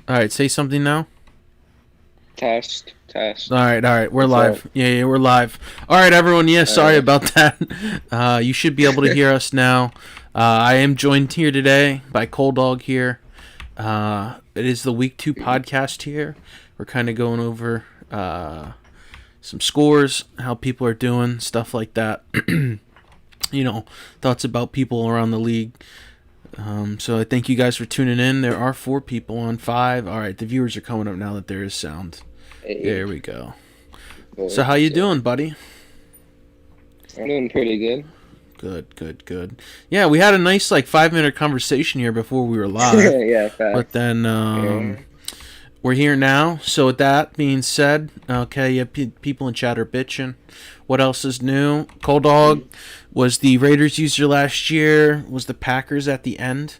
All right, say something now. Test, test. All right, we're What's up? live. Yeah, we're live. All right, everyone. Yeah, sorry Uh, about that. You should be able to hear us now. I am joined here today by Cold Dog here. It is the week 2 podcast here. We're kind of going over some scores, how people are doing, stuff like that. Thoughts about people around the league. So I thank you guys for tuning in. There are 4 people on 5. All right, the viewers are coming up now that there is sound. hey, There we go. So how you boys. doing, buddy? I'm doing pretty good. Good. Yeah, we had a nice 5-minute conversation here before we were live, Yeah, but facts. then Yeah. we're here now. So with that being said, okay, yeah, people in chat are bitching. What else is new? Cold Dog was the Raiders user last year. Was the Packers at the end?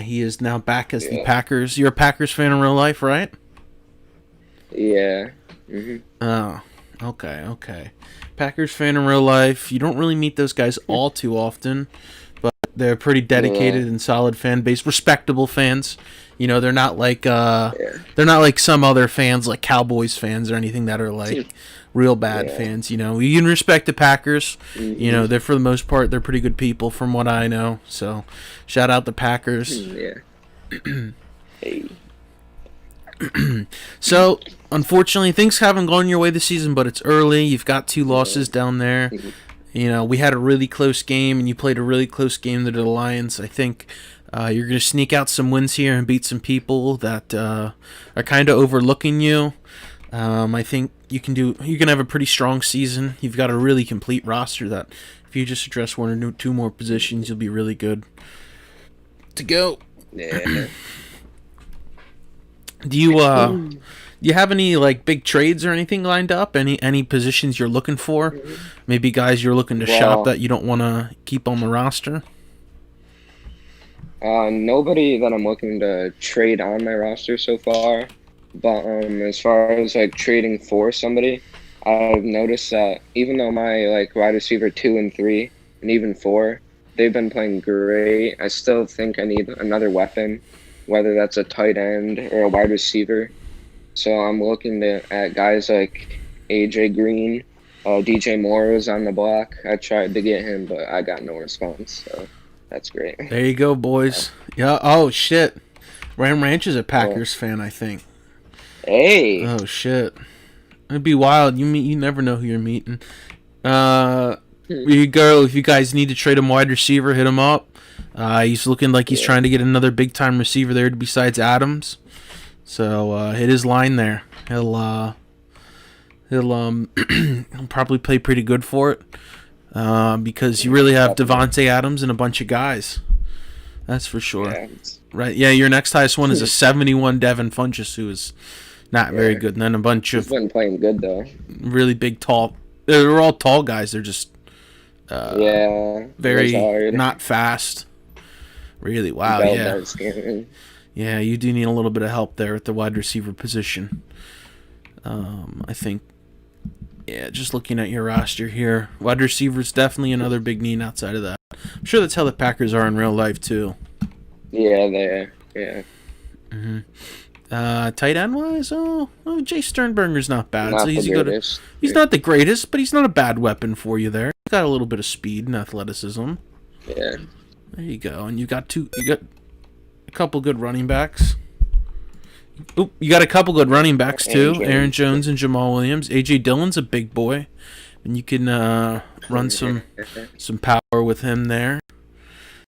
He is now back as the Yeah. Packers. You're a Packers fan in real life, right? Yeah. hmm Oh, okay. Packers fan in real life. You don't really meet those guys all too often, but they're pretty Yeah. dedicated and solid fan base, respectable fans. They're not like Yeah. some other fans like Cowboys fans or anything that are like real bad Yeah. fans. You can respect the Packers. hmm They're for the most part they're pretty good people from what I know. So, shout out the Packers. Yeah. Hey. So, unfortunately, things haven't gone your way this season, but it's early. You've got 2 Yeah. losses down there. Mhm. We had a really close game, and you played a really close game to the Lions. I think you're going to sneak out some wins here and beat some people that are kind of overlooking you. I think you can do. You can have a pretty strong season. You've got a really complete roster that, if you just address 1 or 2 more positions, you'll be really good to go. Yeah. Do you have any big trades or anything lined up? Any positions you're looking for? Maybe guys you're looking to shop Well, that you don't want to keep on the roster. nobody that I'm looking to trade on my roster so far. But as far as trading for somebody, I've noticed that even though my wide receiver 2 and 3 and even 4, they've been playing great. I still think I need another weapon, whether that's a tight end or a wide receiver. So I'm looking at guys like AJ Green, DJ Moore was on the block. I tried to get him, but I got no response. So that's great. There you go, boys. Yeah. Oh shit. Ram Ranch is a Well, Packers fan, I think. hey, Oh shit. It'd be wild. You never know who you're meeting. hmm, You go if you guys need to trade him wide receiver, hit him up. He's looking like he's yeah, trying to get another big time receiver there besides Adams. So hit his line there. He'll he'll probably play pretty good for it. Because you really have definitely. Devonte Adams and a bunch of guys. That's for sure. Yeah, Right? Yeah, your next highest one is a 71 Devin Funchess, who is not very yeah. good. And then a bunch He's of been playing good though. really big, tall. They're all tall guys. They're just Yeah, very Lazard, not fast. Really, wow, Bell yeah. Bell's game. Yeah, you do need a little bit of help there at the wide receiver position. I think, yeah, just looking at your roster here, wide receiver is definitely another big need outside of that. I'm sure that's how the Packers are in real life, too. Yeah, they. Yeah, Tight end wise, Jay Sternberger's not bad. So not the greatest. he's not the greatest, but he's not a bad weapon for you there. He's got a little bit of speed and athleticism. Yeah, There you go, and you got a couple good running backs. Oop, you got a couple good running backs Aaron too. Aaron Jones. Jones and Jamal Williams. AJ Dillon's a big boy, and you can run some power with him there.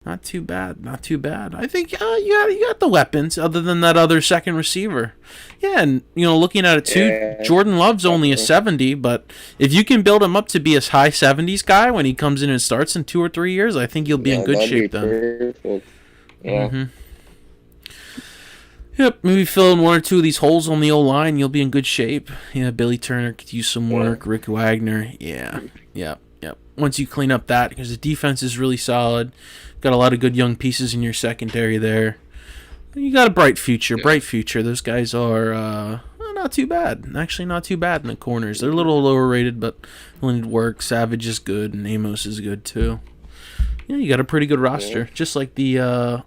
Not too bad, not too bad. I think you got the weapons other than that other second receiver. Yeah, and looking at it too, Yeah, Jordan Love's only a definitely. 70, but if you can build him up to be a high 70s guy when he comes in and starts in 2 or 3 years, I think you'll be in Yeah, good that'd be shape then. perfect. Yeah, hmm Yep, maybe fill in 1 or 2 of these holes on the O line. You'll be in good shape. Yeah, Billy Turner could use some yeah, work. Rick Wagner. Yeah, yep. Once you clean up that, because the defense is really solid, got a lot of good young pieces in your secondary there. You got a bright future. yeah. Bright future. Those guys are not too bad. Actually, not too bad in the corners. They're a little lower rated, but will need work. Savage is good, and Amos is good too. Yeah, you got a pretty good Yeah. roster, just like the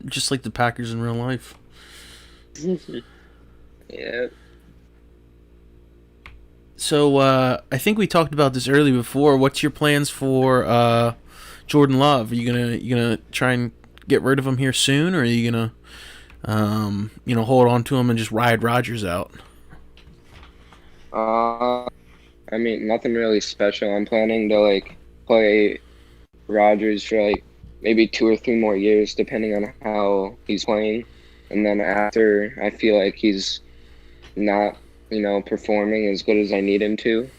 just like the Packers in real life. Yeah. So I think we talked about this early before. What's your plans for Jordan Love? Are you gonna try and get rid of him here soon, or are you gonna hold on to him and just ride Rodgers out? Uh, I mean, nothing really special. I'm planning to like play Rodgers for like maybe 2 or 3 more years, depending on how he's playing. And then after I feel like he's not, performing as good as I need him to,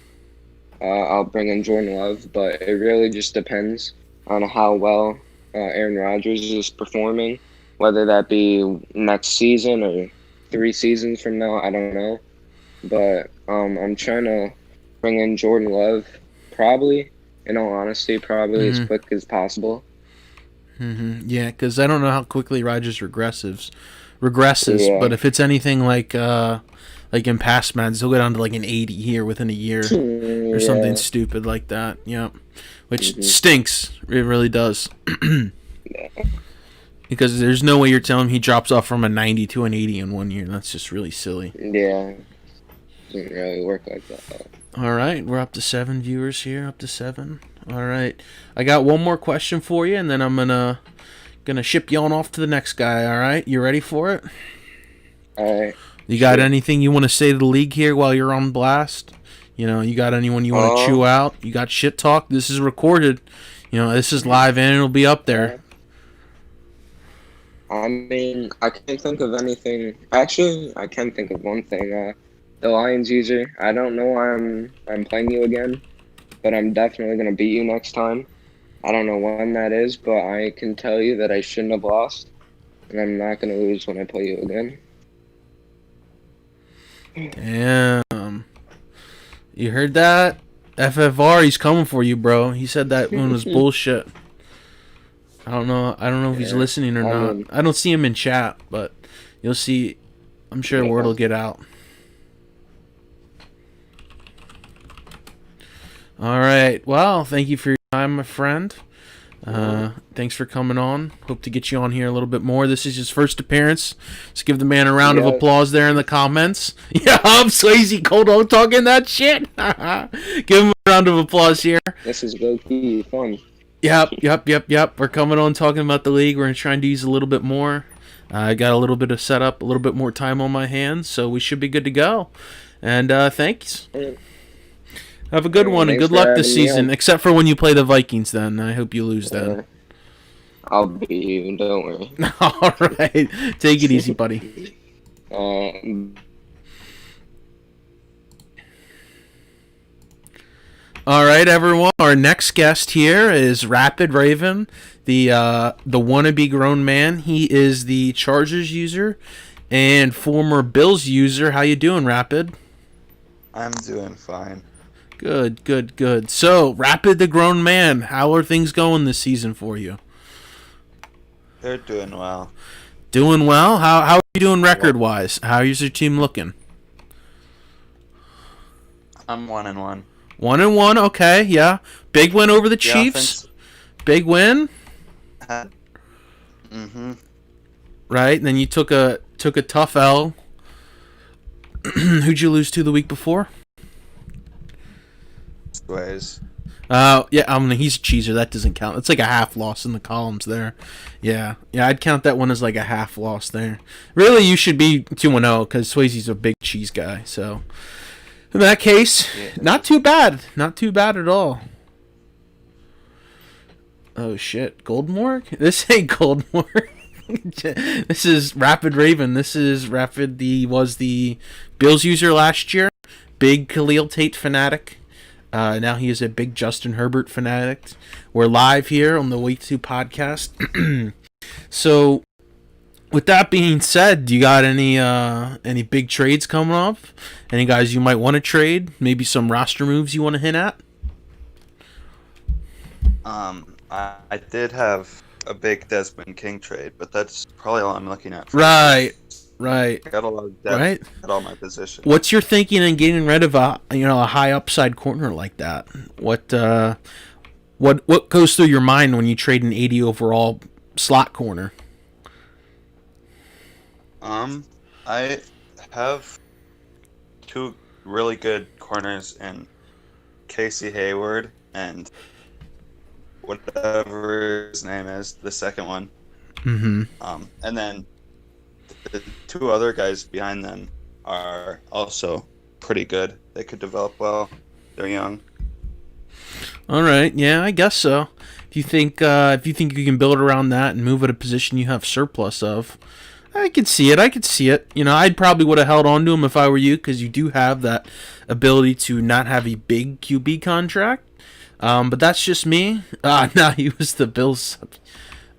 I'll bring in Jordan Love. But it really just depends on how well Aaron Rodgers is performing, whether that be next season or 3 seasons from now. I don't know. But I'm trying to bring in Jordan Love, probably, in all honesty, probably as quick as possible. Yeah, because I don't know how quickly Rodgers regresses. Yeah. But if it's anything like in past matches, he'll go down to like an 80 here within a year or something Yeah. stupid like that. Yeah, which Hmm. stinks. It really does. Yeah. Because there's no way you're telling me he drops off from a 90 to an 80 in 1 year. That's just really silly. Yeah. Doesn't really work like that. All right, we're up to 7 viewers here. Up to 7. All right, I got one more question for you, and then I'm gonna ship you on off to the next guy. All right, you ready for it? All right. You got Sure. anything you want to say to the league here while you're on blast? You got anyone you want to chew out? You got shit talk? This is recorded. This is live and it'll be up there. I mean, I can't think of anything. Actually, I can think of one thing. The Lions user. I don't know why I'm playing you again, but I'm definitely gonna beat you next time. I don't know when that is, but I can tell you that I shouldn't have lost, and I'm not gonna lose when I play you again. Damn. You heard that? FFR, he's coming for you, bro. He said that one was bullshit. I don't know if he's listening or not. I don't see him in chat, but you'll see. I'm sure word will get out. All right. Well, thank you for your time, my friend. Thanks for coming on. Hope to get you on here a little bit more. This is his first appearance. Let's give the man a round of applause there in the comments. Yeah, I'm Swayze Cold talking that shit. Give him a round of applause here. This is low-key fun. Yep. We're coming on talking about the league. We're going to try and use a little bit more. I got a little bit of setup, a little bit more time on my hands, so we should be good to go. And thanks. Have a good one, and good luck this season, except for when you play the Vikings then. I hope you lose then. I'll beat you, don't worry. All right. Take it easy, buddy. All right, everyone. Our next guest here is Rapid Raven, the wannabe grown man. He is the Chargers user and former Bills user. How you doing, Rapid? I'm doing fine. Good. So, Rapid the grown man, how are things going this season for you? They're doing well. Doing well? How are you doing record-wise? How is your team looking? I'm 1-1. 1-1, okay, yeah. Big win over the Chiefs. Big win. Right, and then you took a tough L. Who'd you lose to the week before? Ways. Yeah, he's a cheeser. That doesn't count. It's like a half loss in the columns there. Yeah, I'd count that one as like a half loss there. Really, you should be 2-0 because Swayze's a big cheese guy. So, in that case, not too bad. Not too bad at all. Oh shit, Goldmore? This ain't Goldmore. This is Rapid Raven. This is Rapid. Was the Bills user last year. Big Khalil Tate fanatic. Now he is a big Justin Herbert fanatic. We're live here on the Week 2 podcast. So, with that being said, do you got any big trades coming up? Any guys you might want to trade? Maybe some roster moves you want to hint at? I did have a big Desmond King trade, but that's probably all I'm looking at. Right. I got a lot of depth at all my positions. What's your thinking in getting rid of a high upside corner like that? What goes through your mind when you trade an 80 overall slot corner? I have two really good corners in Casey Hayward and whatever his name is, the second one. Mm-hmm. And then the two other guys behind them are also pretty good. They could develop well. They're young. All right, yeah, I guess so. If you think you can build around that and move at a position you have surplus of, I could see it. I could see it. You know, I'd probably would have held on to him if I were you, because you do have that ability to not have a big QB contract. But that's just me. No, he was the Bills.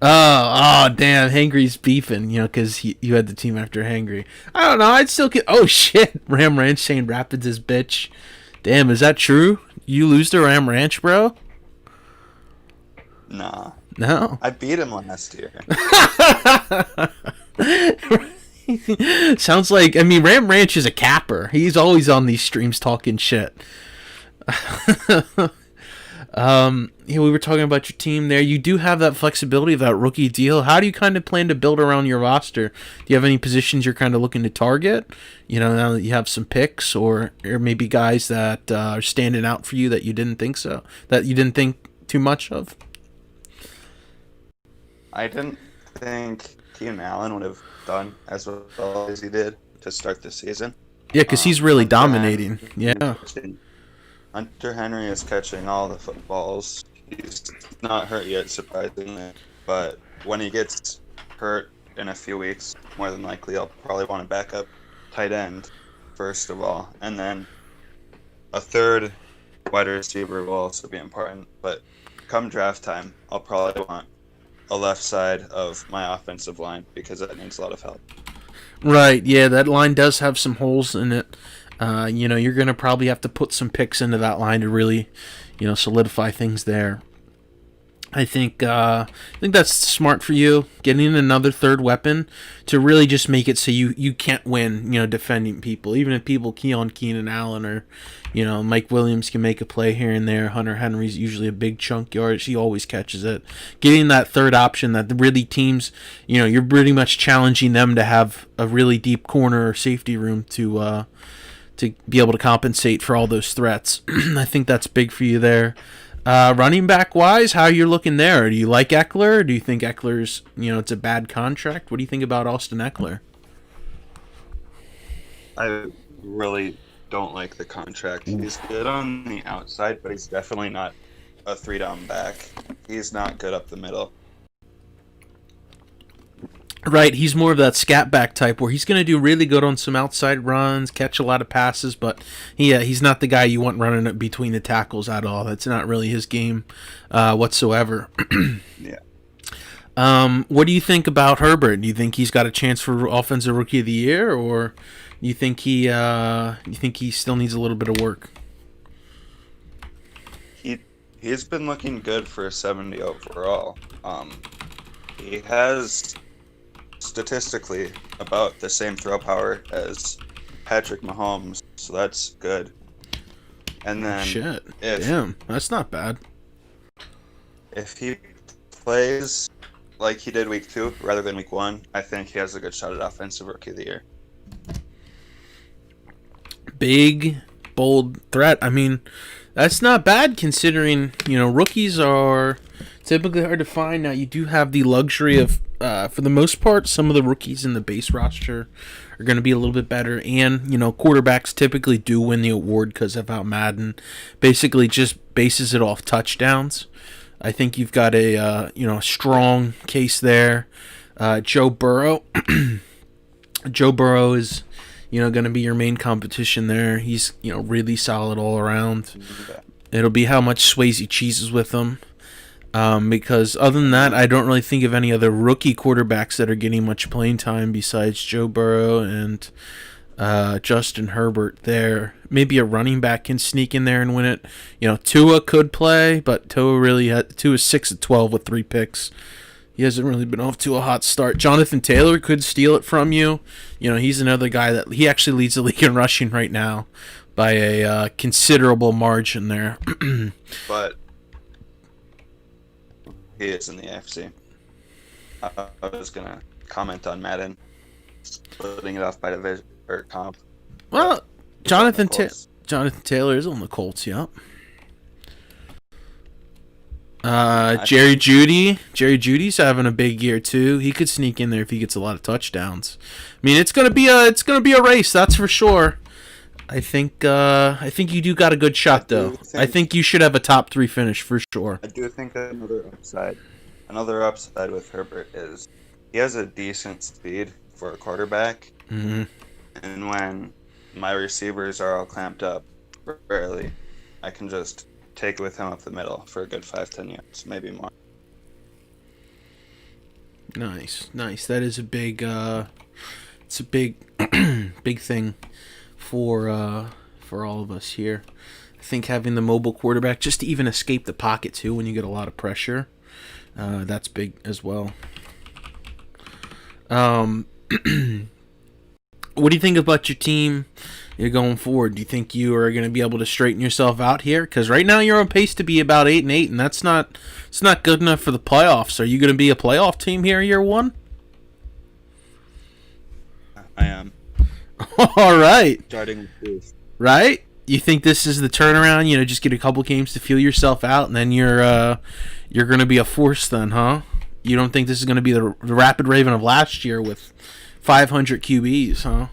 Oh, damn, Hangry's beefing, you know, because you had the team after Hangry. I don't know. I'd still get. Oh shit, Ram Ranch saying Rapids is bitch. Damn, is that true? You lose to Ram Ranch, bro? Nah. No. I beat him last year. Sounds like, I mean, Ram Ranch is a capper. He's always on these streams talking shit. We were talking about your team there. You do have that flexibility of that rookie deal. How do you kind of plan to build around your roster? Do you have any positions you're kind of looking to target? You know, now that you have some picks, or maybe guys that are standing out for you that you didn't think too much of? I didn't think Keenan Allen would have done as well as he did to start the season. Yeah, because he's really dominating. Yeah. Hunter Henry is catching all the footballs. He's not hurt yet, surprisingly. But when he gets hurt in a few weeks, more than likely I'll probably want a backup tight end, first of all. And then a third wide receiver will also be important. But come draft time, I'll probably want a left side of my offensive line because that needs a lot of help. Right, yeah, that line does have some holes in it. You know, you're going to probably have to put some picks into that line to really, you know, solidify things there. I think that's smart for you, getting another third weapon to really just make it so you can't win, you know, defending people. Even if people key on Keenan Allen, or, you know, Mike Williams can make a play here and there. Hunter Henry's usually a big chunk yardage. He always catches it. Getting that third option that the really teams, you know, you're pretty much challenging them to have a really deep corner or safety room to be able to compensate for all those threats. I think that's big for you there. Running back wise, how you're looking there? Do you like Eckler? Do you think Eckler's, you know, it's a bad contract? What do you think about Austin Eckler? I really don't like the contract. He's good on the outside, but he's definitely not a 3-down back. He's not good up the middle. Right, he's more of that scat back type where he's going to do really good on some outside runs, catch a lot of passes, but he's not the guy you want running up between the tackles at all. That's not really his game whatsoever. Yeah. What do you think about Herbert? Do you think he's got a chance for Offensive Rookie of the Year, or do you think he still needs a little bit of work? He's been looking good for a 70 overall. He has statistically about the same throw power as Patrick Mahomes, so that's good. And then damn, that's not bad. If he plays like he did week 2 rather than week 1, I think he has a good shot at Offensive Rookie of the Year. Big, bold threat. I mean, that's not bad considering, you know, rookies are typically hard to find. Now, you do have the luxury of, for the most part, some of the rookies in the base roster are going to be a little bit better. And, you know, quarterbacks typically do win the award because of how Madden basically just bases it off touchdowns. I think you've got a, strong case there. Joe Burrow. Joe Burrow is, going to be your main competition there. He's, really solid all around. It'll be how much Swayze cheeses with him. Because other than that, I don't really think of any other rookie quarterbacks that are getting much playing time besides Joe Burrow and Justin Herbert there. Maybe a running back can sneak in there and win it. Tua could play, but Tua is 6 of 12 with 3 picks. He hasn't really been off to a hot start. Jonathan Taylor could steal it from you. He's another guy that he actually leads the league in rushing right now by a considerable margin there. But he is in the AFC. I was going to comment on Madden. splitting it off by division or comp. Well, Colts. Jonathan Taylor is on the Colts, yep. Jerry Judy's having a big year too. He could sneak in there if he gets a lot of touchdowns. I mean, it's gonna be a race, that's for sure. I think you do got a good shot though. I think you should have a top 3 finish for sure. I do think another upside with Herbert is he has a decent speed for a quarterback, Mm-hmm. and when my receivers are all clamped up early, I can just take it with him up the middle for a good 5-10 yards, maybe more. Nice. That is a big it's a big big thing for all of us here. I think having the mobile quarterback just to even escape the pocket too when you get a lot of pressure, that's big as well. What do you think about your team? You're going forward. Do you think you are going to be able to straighten yourself out here? Because right now you're on pace to be about 8-8, and it's not good enough for the playoffs. Are you going to be a playoff team here year 1? I am. All right. Starting with booth. Right? You think this is the turnaround? You know, just get a couple games to feel yourself out, and then you're going to be a force then, huh? You don't think this is going to be the Rapid Raven of last year with 500 QBs, huh?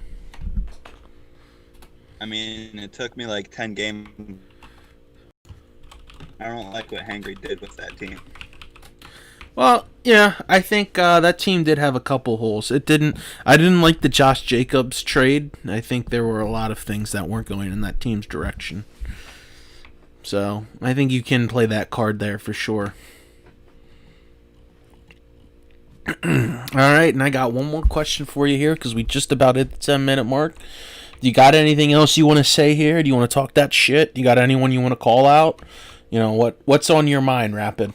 I mean, it took me like 10 games. I don't like what Hangry did with that team. Well, yeah, I think that team did have a couple holes. I didn't like the Josh Jacobs trade. I think there were a lot of things that weren't going in that team's direction. So, I think you can play that card there for sure. Alright, and I got one more question for you here because we just about hit the 10-minute mark. Do you got anything else you want to say here? Do you want to talk that shit? Do you got anyone you want to call out? You know, what's on your mind, Rapid?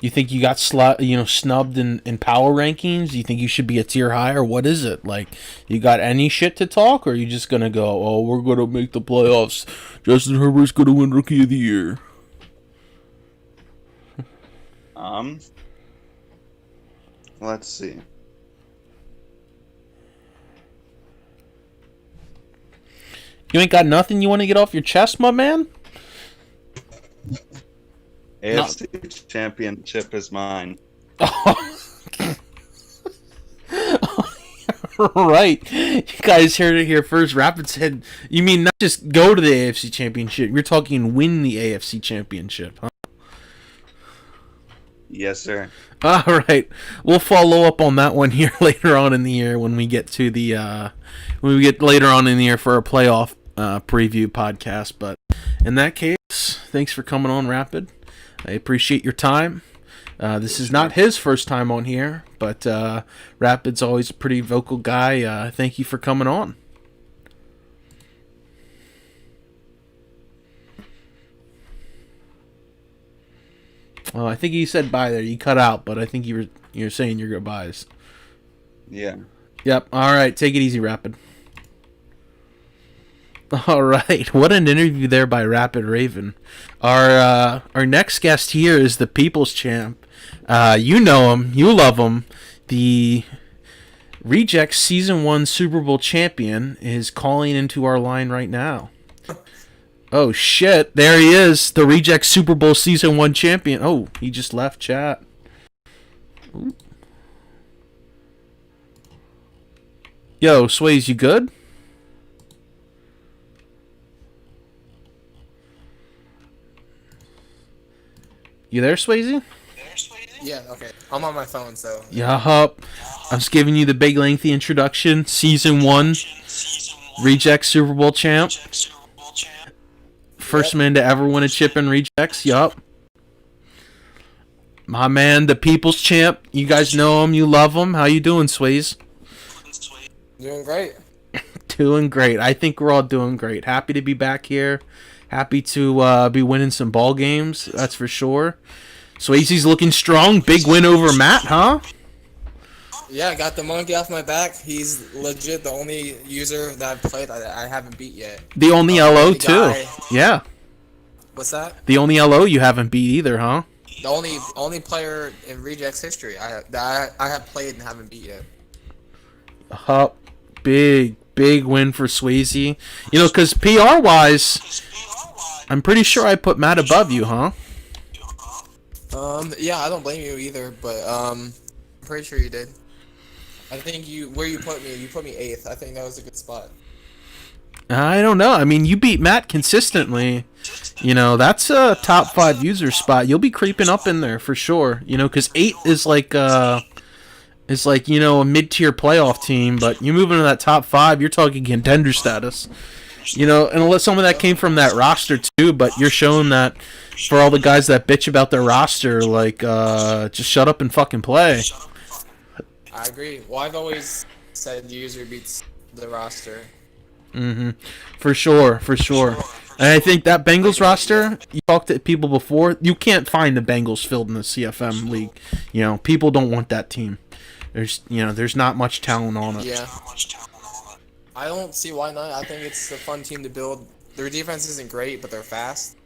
You think you got snubbed in power rankings? Do you think you should be a tier higher? What is it? Like, you got any shit to talk, or are you just going to go, oh, we're going to make the playoffs. Justin Herbert's going to win Rookie of the Year. Let's see. You ain't got nothing you want to get off your chest, my man? AFC Championship is mine. Right. You guys heard it here first. Rapid said, you mean not just go to the AFC Championship, you're talking win the AFC Championship, huh? Yes, sir. All right. We'll follow up on that one here later on in the year when we get to the later on in the year for our playoff preview podcast. But in that case, thanks for coming on, Rapid. I appreciate your time. This is not his first time on here, but Rapid's always a pretty vocal guy. Thank you for coming on. Well, I think you said bye there. You cut out, but I think you're saying your goodbyes. Yeah. Yep. All right. Take it easy, Rapid. All right. What an interview there by Rapid Raven. Our next guest here is the People's Champ. You know him. You love him. The Rejects Season 1 Super Bowl champion is calling into our line right now. Oh, shit. There he is. The Rejects Super Bowl Season 1 champion. Oh, he just left chat. Ooh. Yo, Sways, you good? You there, Swayze? Yeah, okay. I'm on my phone, so. Yup. I'm just giving you the big lengthy introduction. Season 1. Rejects Super Bowl champ. First man to ever win a chip in Rejects. Yup. My man, the People's Champ. You guys know him. You love him. How you doing, Sways? Doing great. Doing great. I think we're all doing great. Happy to be back here. Happy to be winning some ball games. That's for sure. Swayze's looking strong. Big win over Matt, huh? Yeah, I got the monkey off my back. He's legit the only user that I've played that I haven't beat yet. The only LO, only too. guy. Yeah. What's that? The only LO you haven't beat either, huh? The only player in Rejects history I have played and haven't beat yet. Hup, big win for Swayze. You know, because PR wise, I'm pretty sure I put Matt above you, huh? Yeah, I don't blame you either, but I'm pretty sure you did. I think where you put me 8th. I think that was a good spot. I don't know. I mean, you beat Matt consistently. You know, that's a top 5 user spot. You'll be creeping up in there for sure. You know, because 8 is like you know, a mid-tier playoff team, but you move into that top 5, you're talking contender status. You know, and unless some of that came from that roster too, but you're showing that for all the guys that bitch about their roster, like, just shut up and fucking play. I agree. Well, I've always said the user beats the roster. For sure. And I think that Bengals roster, you talked to people before, you can't find the Bengals filled in the CFM league. You know, people don't want that team. There's not much talent on it. Yeah. I don't see why not. I think it's a fun team to build. Their defense isn't great, but they're fast.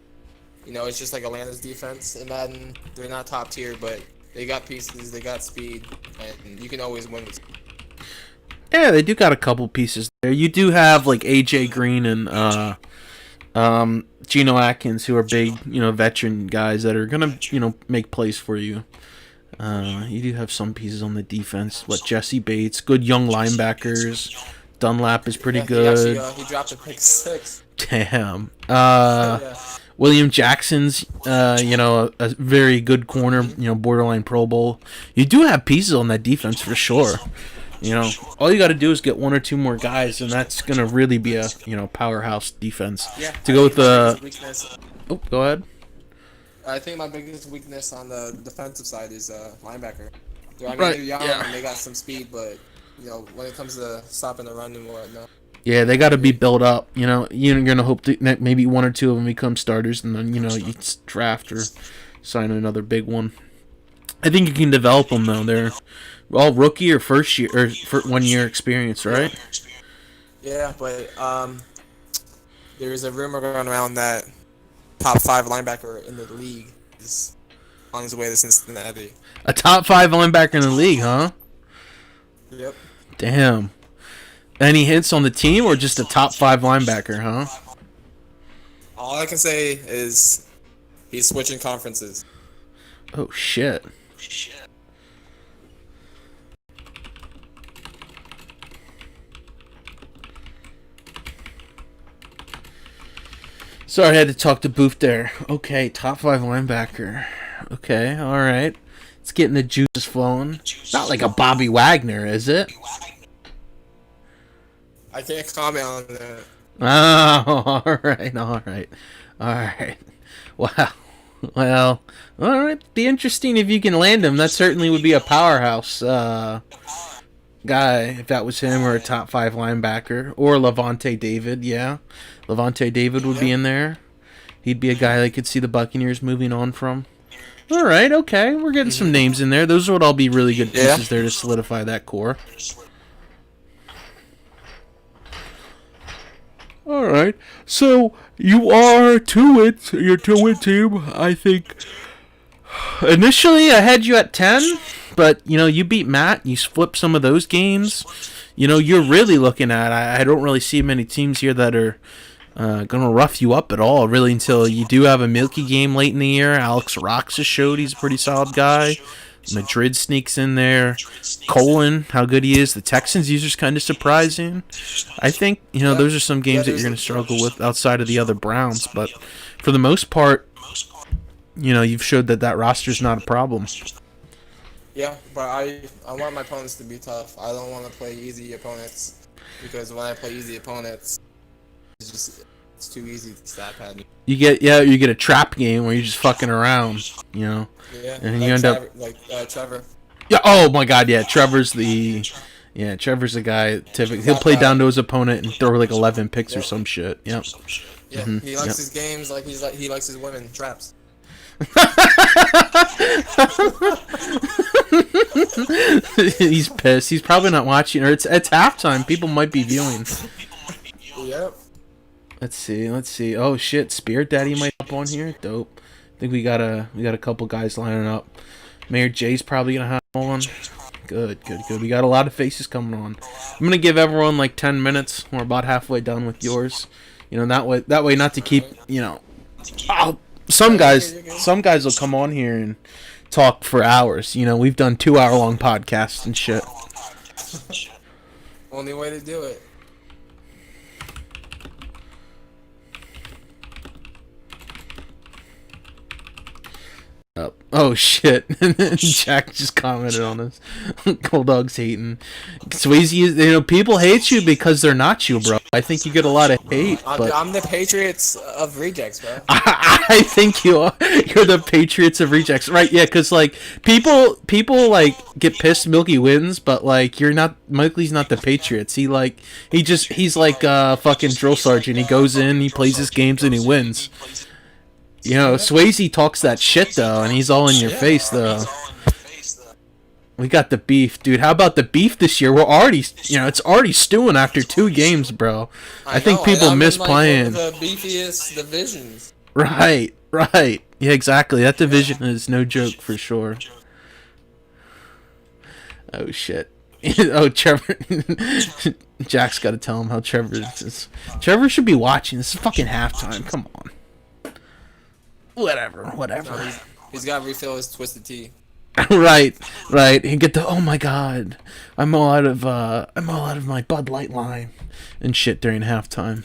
You know, it's just like Atlanta's defense in Madden. They're not top tier, but they got pieces, they got speed, and you can always win with. Yeah, they do got a couple pieces there. You do have like AJ Green and Geno Atkins, who are big, you know, veteran guys that are gonna, you know, make plays for you. You do have some pieces on the defense. Jesse Bates, good young linebackers. Dunlap is pretty good. He dropped a pick 6. Damn. Yeah. William Jackson's, you know, a very good corner, you know, borderline Pro Bowl. You do have pieces on that defense for sure. You know, all you got to do is get 1 or 2 more guys, and that's gonna really be a, you know, powerhouse defense. Yeah. To go with the. Weakness. Oh, go ahead. I think my biggest weakness on the defensive side is linebacker. They're young and they got some speed, but you know, when it comes to stopping the run and whatnot. Yeah, they got to be built up. You know, you're gonna hope that maybe 1 or 2 of them become starters, and then, you know, you draft or sign another big one. I think you can develop them though. They're all rookie or first year or 1 year experience, right? Yeah, but there's a rumor going around that top 5 linebacker in the league is on his way to Cincinnati. A top 5 linebacker in the league, huh? Yep. Damn. Any hints on the team or just a top 5 linebacker, huh? All I can say is he's switching conferences. Oh, shit. Sorry, I had to talk to Booth there. Okay, top 5 linebacker. Okay, alright. It's getting the juices flowing. Not like a Bobby Wagner, is it? I can't comment on that. Oh, alright. Wow. Well, alright. Be interesting if you can land him. That certainly would be a powerhouse guy if that was him, or a top 5 linebacker. Or Levante David, yeah. Levante David would be in there. He'd be a guy that could see the Buccaneers moving on from. Alright, okay. We're getting some names in there. Those would all be really good pieces there to solidify that core. Alright, so you are 2-win. You're 2-win team. I think initially I had you at 10, but you know, you beat Matt. You flipped some of those games. You know, you're really looking at. I don't really see many teams here that are gonna rough you up at all, really, until you do have a milky game late in the year. Alex Roxas showed he's a pretty solid guy. Madrid sneaks in there. Colin, how good he is. The Texans user's kind of surprising. I think, you know, those are some games that you're going to struggle with outside of the other Browns. But for the most part, you know, you've showed that roster's not a problem. Yeah, but I want my opponents to be tough. I don't want to play easy opponents, because when I play easy opponents, it's too easy to stat pad me. You get a trap game where you're just fucking around, you know. Yeah, and like you end up Trevor. Yeah. Oh my God. Yeah. Trevor's the guy. Typically, he'll play down to his opponent and throw like 11 picks or some shit. Yep. Yeah. He likes his games like he likes his women traps. He's pissed. He's probably not watching, or it's halftime. People might be viewing. Yep. Let's see. Oh shit, Spirit Daddy might up on here. Dope. think we got a couple guys lining up. Mayor Jay's probably gonna have on. Good. We got a lot of faces coming on. I'm gonna give everyone like 10 minutes. We're about halfway done with yours. You know, that way, not to keep, you know. Some guys will come on here and talk for hours. You know, we've done 2-hour-long podcasts and shit. Only way to do it. Oh shit! Jack just commented on us. Cold Dog's hating. Swayze, you know, people hate you because they're not you, bro. I think you get a lot of hate. But I'm the Patriots of rejects, bro. I think you are. You're the Patriots of rejects, right? Yeah, because like people like get pissed Milky wins, but like you're not. Milky's not the Patriots. He's like fucking drill sergeant. He goes in, he plays his games, and he wins. You know, Swayze talks that shit, though, and he's all in your face, though. We got the beef, dude. How about the beef this year? We're already, you know, it's already stewing after 2 games, bro. I think people miss playing. The beefiest divisions. Right. Yeah, exactly. That division is no joke for sure. Oh, shit. Oh, Trevor. Jack's got to tell him how Trevor is. Trevor should be watching. This is fucking halftime. Come on. Whatever. No, he's got to refill his Twisted Tea. right. And get the, oh my god, I'm all out of my Bud Light line and shit during halftime.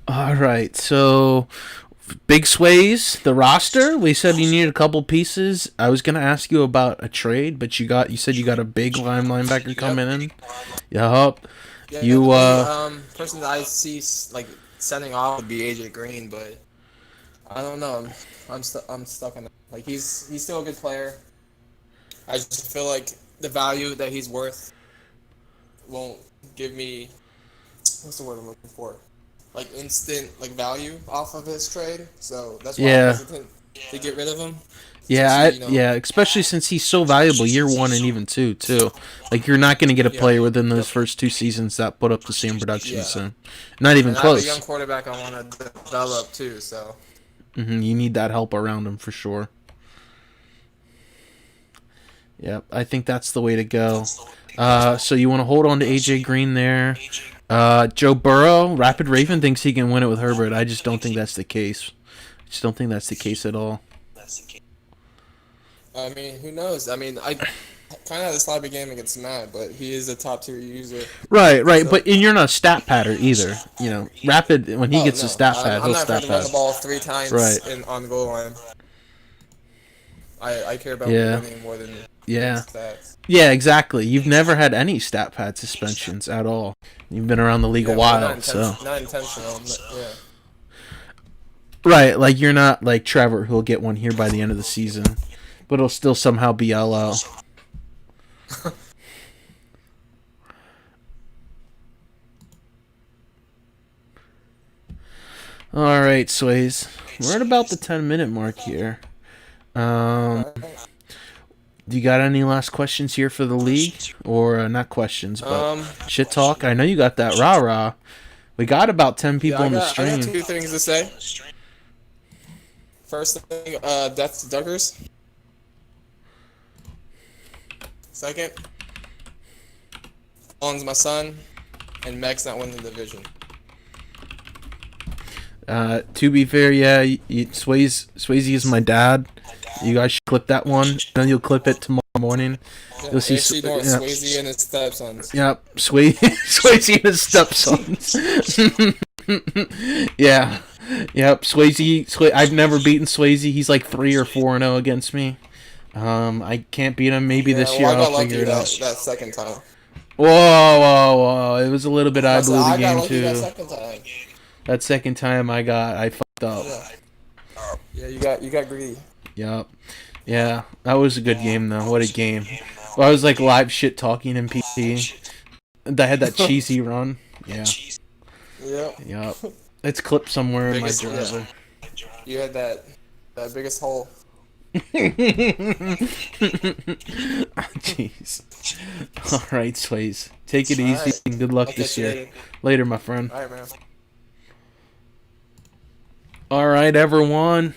All right, so Big Swayze, the roster. We said you needed a couple pieces. I was gonna ask you about a trade, but you said you got a big linebacker coming in. Yup. Yeah, You person that I see like sending off would be AJ Green, but I don't know. I'm stuck on it. Like he's still a good player. I just feel like the value that he's worth won't give me, what's the word I'm looking for? Like instant like value off of his trade. So that's why I'm hesitant to get rid of him. Yeah, especially since he's so valuable year 1 and even 2 too. Like you're not going to get a player within those first 2 seasons that put up the same production. So not even close. I have a young quarterback I want to develop too. So. You need that help around him for sure. Yep, I think that's the way to go. So you want to hold on to AJ Green there. Joe Burrow, Rapid Raven thinks he can win it with Herbert. I just don't think that's the case. I just don't think that's the case at all. I mean, who knows? I mean, I kind of had a sloppy game against Matt, but he is a top tier user. Right. So. But you're not a stat patter either. You know, Rapid, when he gets a stat pad, he'll stat pad. I'm not going to run the ball 3 times on the goal line. I care about winning more than stats. Yeah, exactly. You've never had any stat pad suspensions at all. You've been around the league a while, so. Not intentional, yeah. Right, like you're not like Trevor, who'll get one here by the end of the season, but it'll still somehow be LO. All right, Swayze. We're at about the 10-minute mark here. Do you got any last questions here for the league? Or not questions, but shit talk? I know you got that rah-rah. We got about 10 people on the stream. I got 2 things to say. First thing, death to Duggars. Second, Allen's my son, and Meg's not winning the division. To be fair, Swayze is my dad. You guys should clip that one. Then you'll clip it tomorrow morning. You'll see Swayze and his stepsons. Yep, Swayze and his stepsons. Yeah. Yep, Swayze. I've never beaten Swayze. He's like 3 or 4-0 against me. I can't beat him. Maybe this year I'll figure it out. That second time. Whoa! It was a little bit eye blew the game too. That second time I fucked up. Yeah, you got greedy. Yep. Yeah, that was a good game though. What a game! Well, I was like live shit talking in PT. I had that cheesy run. Yeah. Yep. It's clipped somewhere in my driver. You had that biggest hole. Jeez. All right, Swayze. Take it easy and good luck this year. Later, my friend. All right, man. All right, everyone.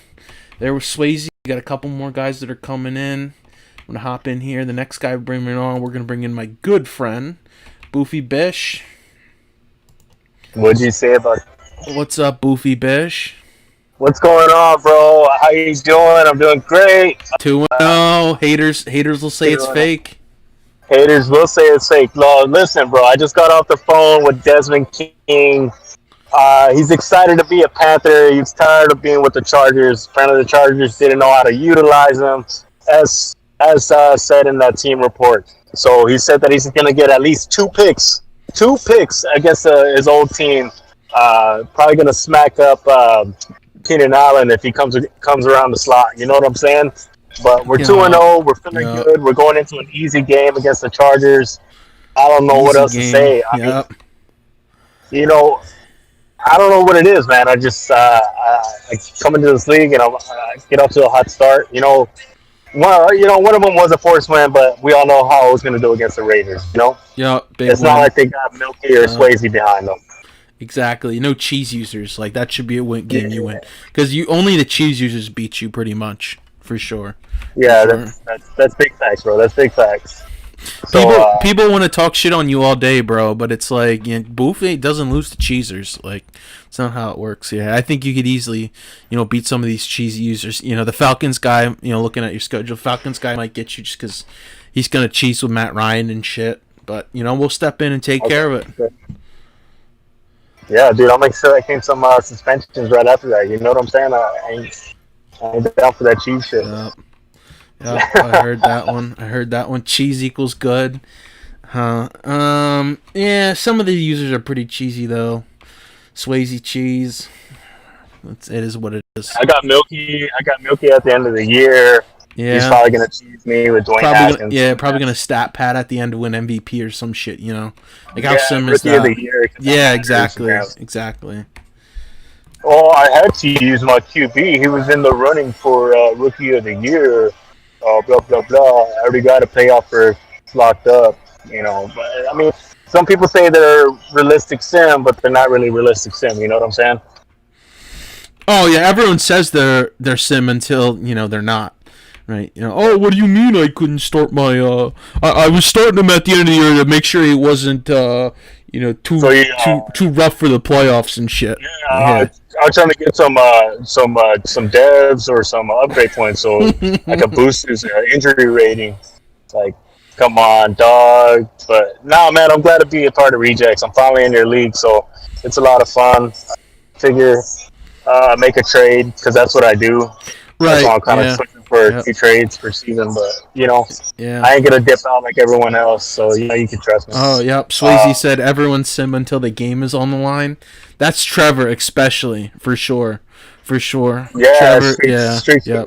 There was Swayze. We got a couple more guys that are coming in. I'm gonna hop in here. The next guy bringing on, we're gonna bring in my good friend, Boofy Bish. What'd you say about? What's up, Boofy Bish? What's going on, bro? How you doing? I'm doing great. 2-0. Haters will say it's fake. Haters will say it's fake. No, listen, bro. I just got off the phone with Desmond King. He's excited to be a Panther. He's tired of being with the Chargers. Apparently, the Chargers didn't know how to utilize him, as said in that team report. So he said that he's going to get at least 2 picks against his old team. Probably going to smack up Keenan Allen if he comes around the slot. You know what I'm saying? But we're 2-0. We're feeling good. We're going into an easy game against the Chargers. I don't know what else to say. I mean, you know, I don't know what it is, man. I just I come into this league and I get off to a hot start. You know, one of them was a forced win, but we all know how I was going to do against the Raiders. You know, it's not like they got Milky or Swayze behind them. Exactly. No cheese users. Like, that should be a game you win, because only the cheese users beat you pretty much, for sure. Yeah, that's big facts, bro. That's big facts. So, people want to talk shit on you all day, bro, but it's like, Boofy doesn't lose to cheesers. Like, it's not how it works. Yeah, I think you could easily, beat some of these cheese users. The Falcons guy, looking at your schedule, Falcons guy might get you just because he's going to cheese with Matt Ryan and shit. But, we'll step in and take care of it. Okay. Yeah, dude, I'll make sure I came some suspensions right after that. You know what I'm saying? I ain't down for that cheese shit. Yeah, I heard that one. Cheese equals good. Yeah, some of the users are pretty cheesy though. Swayze cheese. It is what it is. I got Milky at the end of the year. Yeah. He's probably gonna cheese me with Dwayne Haskins. Probably gonna stat pad at the end to win MVP or some shit. Like how Sim is Rookie of the Year. Yeah, exactly. Oh, I had to use my QB. He was in the running for Rookie of the Year. Blah blah blah. I already got a payoff for locked up. But I mean, some people say they're realistic sim, but they're not really realistic sim. You know what I'm saying? Oh yeah, everyone says they're sim until they're not. Right, oh, what do you mean I couldn't start my, I was starting him at the end of the year to make sure he wasn't, too rough for the playoffs and shit. Yeah. I was trying to get some devs or some upgrade points so I could boost his injury rating. Like, come on, dog. But, nah, man, I'm glad to be a part of Rejects. I'm finally in your league, so it's a lot of fun. Figure, make a trade, because that's what I do. Right, so I'm kind of switching for 2 trades per season, but I ain't gonna dip out like everyone else, so you can trust me. Oh, yep. Swayze said everyone's sim until the game is on the line. That's Trevor, especially, for sure. Yeah, Trevor, streaks with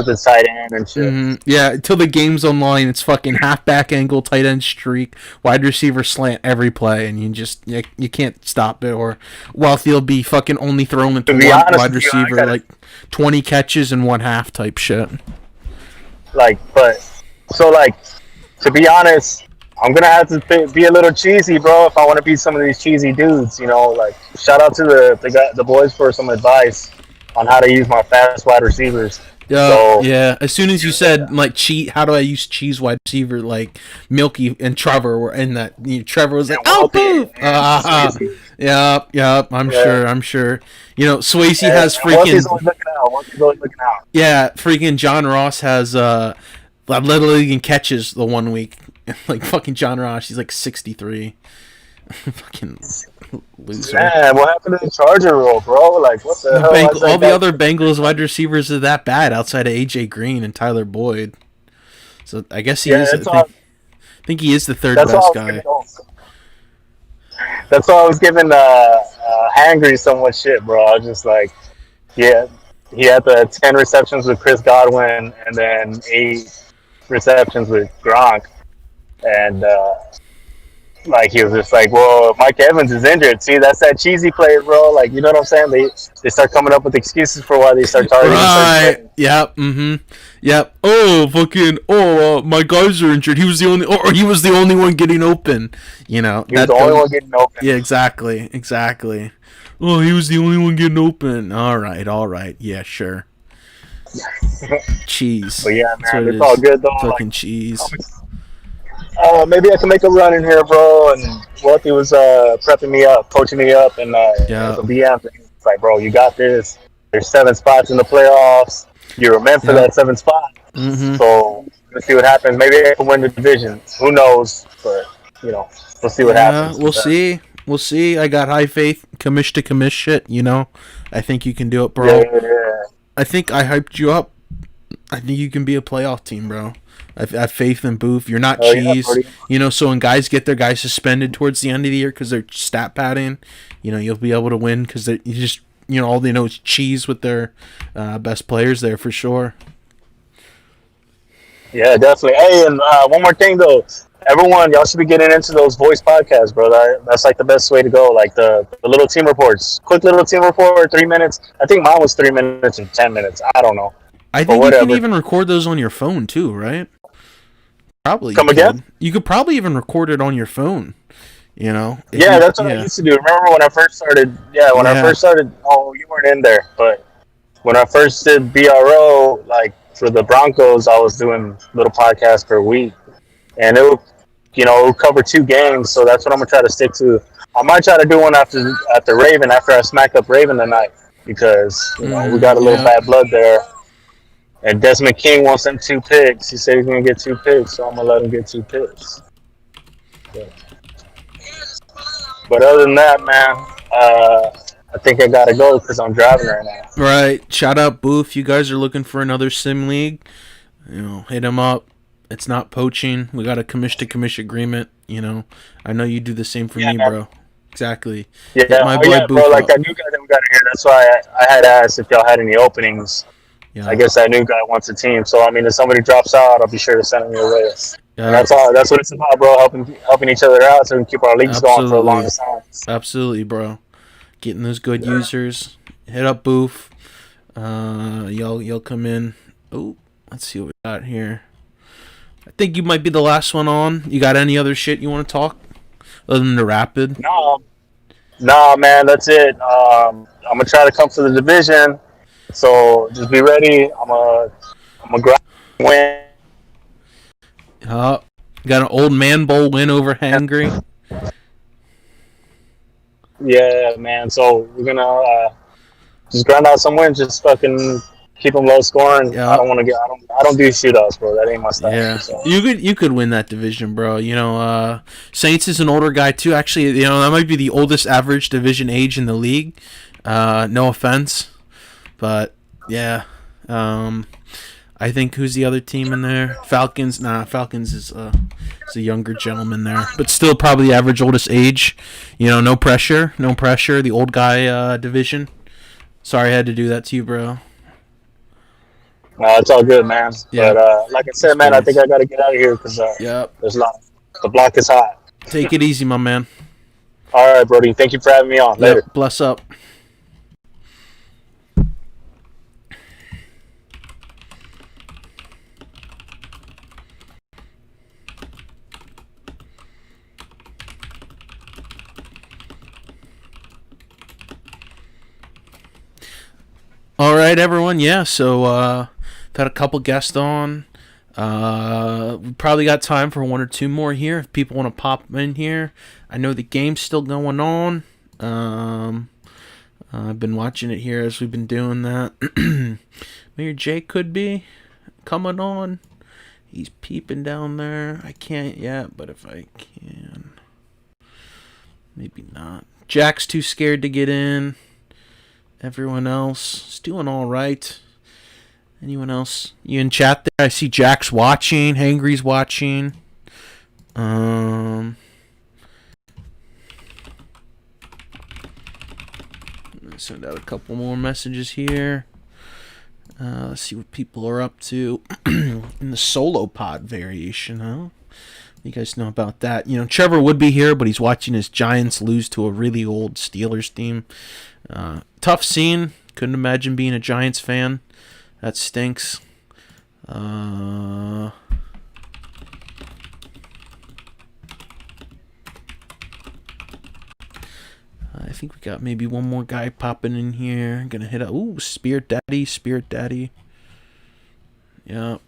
the tight end and shit. Mm-hmm. Yeah, until the game's online, it's fucking halfback angle, tight end streak, wide receiver slant every play, and you can't stop it. Or he'll be fucking only throwing to one wide receiver, 20 catches in 1 half type shit. To be honest, I'm gonna have to be a little cheesy, bro, if I want to beat some of these cheesy dudes. Shout out to the boys for some advice on how to use my fast wide receivers. Yeah. As soon as you said how do I use cheese wide receiver? Like Milky and Trevor were in that. Trevor was like, "Oh, boo!" Yep. I'm sure. Swayze has freaking. He's always looking out. Yeah, freaking John Ross has literally in catches the 1 week. Like fucking John Ross, he's like 63. Fucking loser. Man, what happened to the Charger rule, bro? Like, what the hell? All the other Bengals wide receivers are that bad outside of AJ Green and Tyler Boyd. So I guess he is. I think he is the third best guy. That's why I was giving Hangry so much shit, bro. I was just like, yeah, he had the 10 receptions with Chris Godwin and then 8 receptions with Gronk. And like he was just like, well, Mike Evans is injured. See, that's that cheesy player, bro. Like, you know what I'm saying? They start coming up with excuses for why they start targeting certain Right. players. Yep. Yep. Oh, fucking. Oh, my guys are injured. He was the only. Or he was the only one getting open. You know. He was the only one getting open. Yeah. Exactly. Oh, he was the only one getting open. All right. Yeah. Sure. Cheese. But yeah, That's man, what it it's all is. good though. Fucking Like, cheese. maybe I can make a run in here, bro. And Wealthy was prepping me up, coaching me up, and Yeah. as a BM, it's like, bro, you got this. There's 7 spots in the playoffs. You were meant for Yeah. that 7th spot. Mm-hmm. So let's see what happens. Maybe I can win the division. Who knows? But we'll see what happens. We'll see. We'll see. I got high faith. Commish to commish shit. You know. I think you can do it, bro. Yeah. I think I hyped you up. I think you can be a playoff team, bro. I have faith in Booth. You're not cheese. So when guys get their guys suspended towards the end of the year because they're stat padding, you'll be able to win because you just, all they know is cheese with their best players there for sure. Yeah, definitely. Hey, and one more thing though. Everyone, y'all should be getting into those voice podcasts, bro. That's like the best way to go. Like the little team reports. Quick little team report, 3 minutes. I think mine was 3 minutes and 10 minutes. I don't know. I think you can even record those on your phone too, right? Probably. Come again? You could probably even record it on your phone. Yeah, that's what I used to do. Remember when I first started? I first started. Oh, you weren't in there, but when I first did BRO, like for the Broncos, I was doing little podcasts per week, and it would cover 2 games. So that's what I'm gonna try to stick to. I might try to do one after Raven, after I smack up Raven tonight, because we got a little bad blood there. And Desmond King wants them 2 picks. He said he's gonna get 2 picks, so I'm gonna let him get 2 picks. Yeah. But other than that, man, I think I gotta go because I'm driving right now. Right. Shout out Booth. You guys are looking for another sim league. Hit him up. It's not poaching. We got a commish to commish agreement. I know you do the same for me, bro. Exactly. Yeah, my boy Booth bro. Like that new guy that we got in here. That's why I had asked if y'all had any openings. Yeah. I guess that new guy wants a team. So I mean, if somebody drops out, I'll be sure to send him your way. Yeah. That's all. That's what it's about, bro. Helping each other out so we can keep our leagues going for a long time. Absolutely, bro. Getting those good users. Hit up Booth. Y'all come in. Oh, let's see what we got here. I think you might be the last one on. You got any other shit you want to talk other than the Rapid? No, man. That's it. I'm gonna try to come for the division. So just be ready. I'm a grind win. Got an old man bowl win over Hangry. Yeah, man. So we're gonna just grind out some wins. Just fucking keep them low scoring. Yeah. I don't want to get. I don't do shootouts, bro. That ain't my style. Yeah, so. you could win that division, bro. Saints is an older guy too. Actually, that might be the oldest average division age in the league. No offense. But yeah, I think who's the other team in there? Falcons. Nah, Falcons is a younger gentleman there, but still probably the average oldest age. No pressure. The old guy division. Sorry, I had to do that to you, bro. It's all good, man. Yeah. But like I said, man, I think I gotta get out of here because there's a lot. The block is hot. Take it easy, my man. All right, Brody. Thank you for having me on. Later. Yep, bless up. All right, everyone. Yeah, so got a couple guests on. We probably got time for 1 or 2 more here if people want to pop in here. I know the game's still going on. I've been watching it here as we've been doing that. Mayor J could be coming on. He's peeping down there. I can't yet, but if I can. Maybe not. Jack's too scared to get in. Everyone else is doing all right. Anyone else? You in chat there? I see Jack's watching. Hangry's watching. Send out a couple more messages here. Let's see what people are up to in the solo pod variation, huh? You guys know about that. You know, Trevor would be here, but he's watching his Giants lose to a really old Steelers team. Tough scene. Couldn't imagine being a Giants fan. That stinks. I think we got maybe one more guy popping in here. Gonna hit up. Ooh, Spirit Daddy. Spirit Daddy. Yep.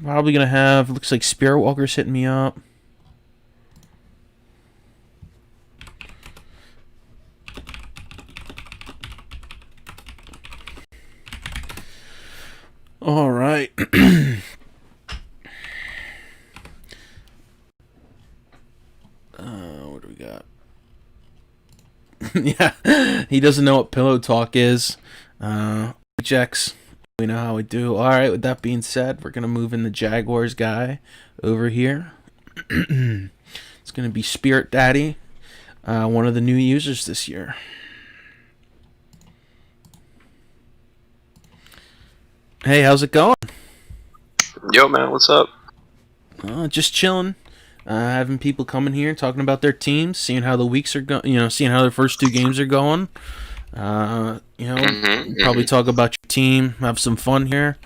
Probably gonna have. Looks like Spirit Walker's hitting me up. All right. What do we got? Yeah, he doesn't know what pillow talk is. Rejects. We know how we do. All right. With that being said, we're gonna move in the Jaguars guy over here. It's gonna be Spirit Daddy, one of the new users this year. Hey, how's it going? Yo, man, what's up? Just chilling. Having people coming here talking about their teams, seeing how the weeks are going. You know, seeing how their first two games are going. Probably talk about your team. Have some fun here.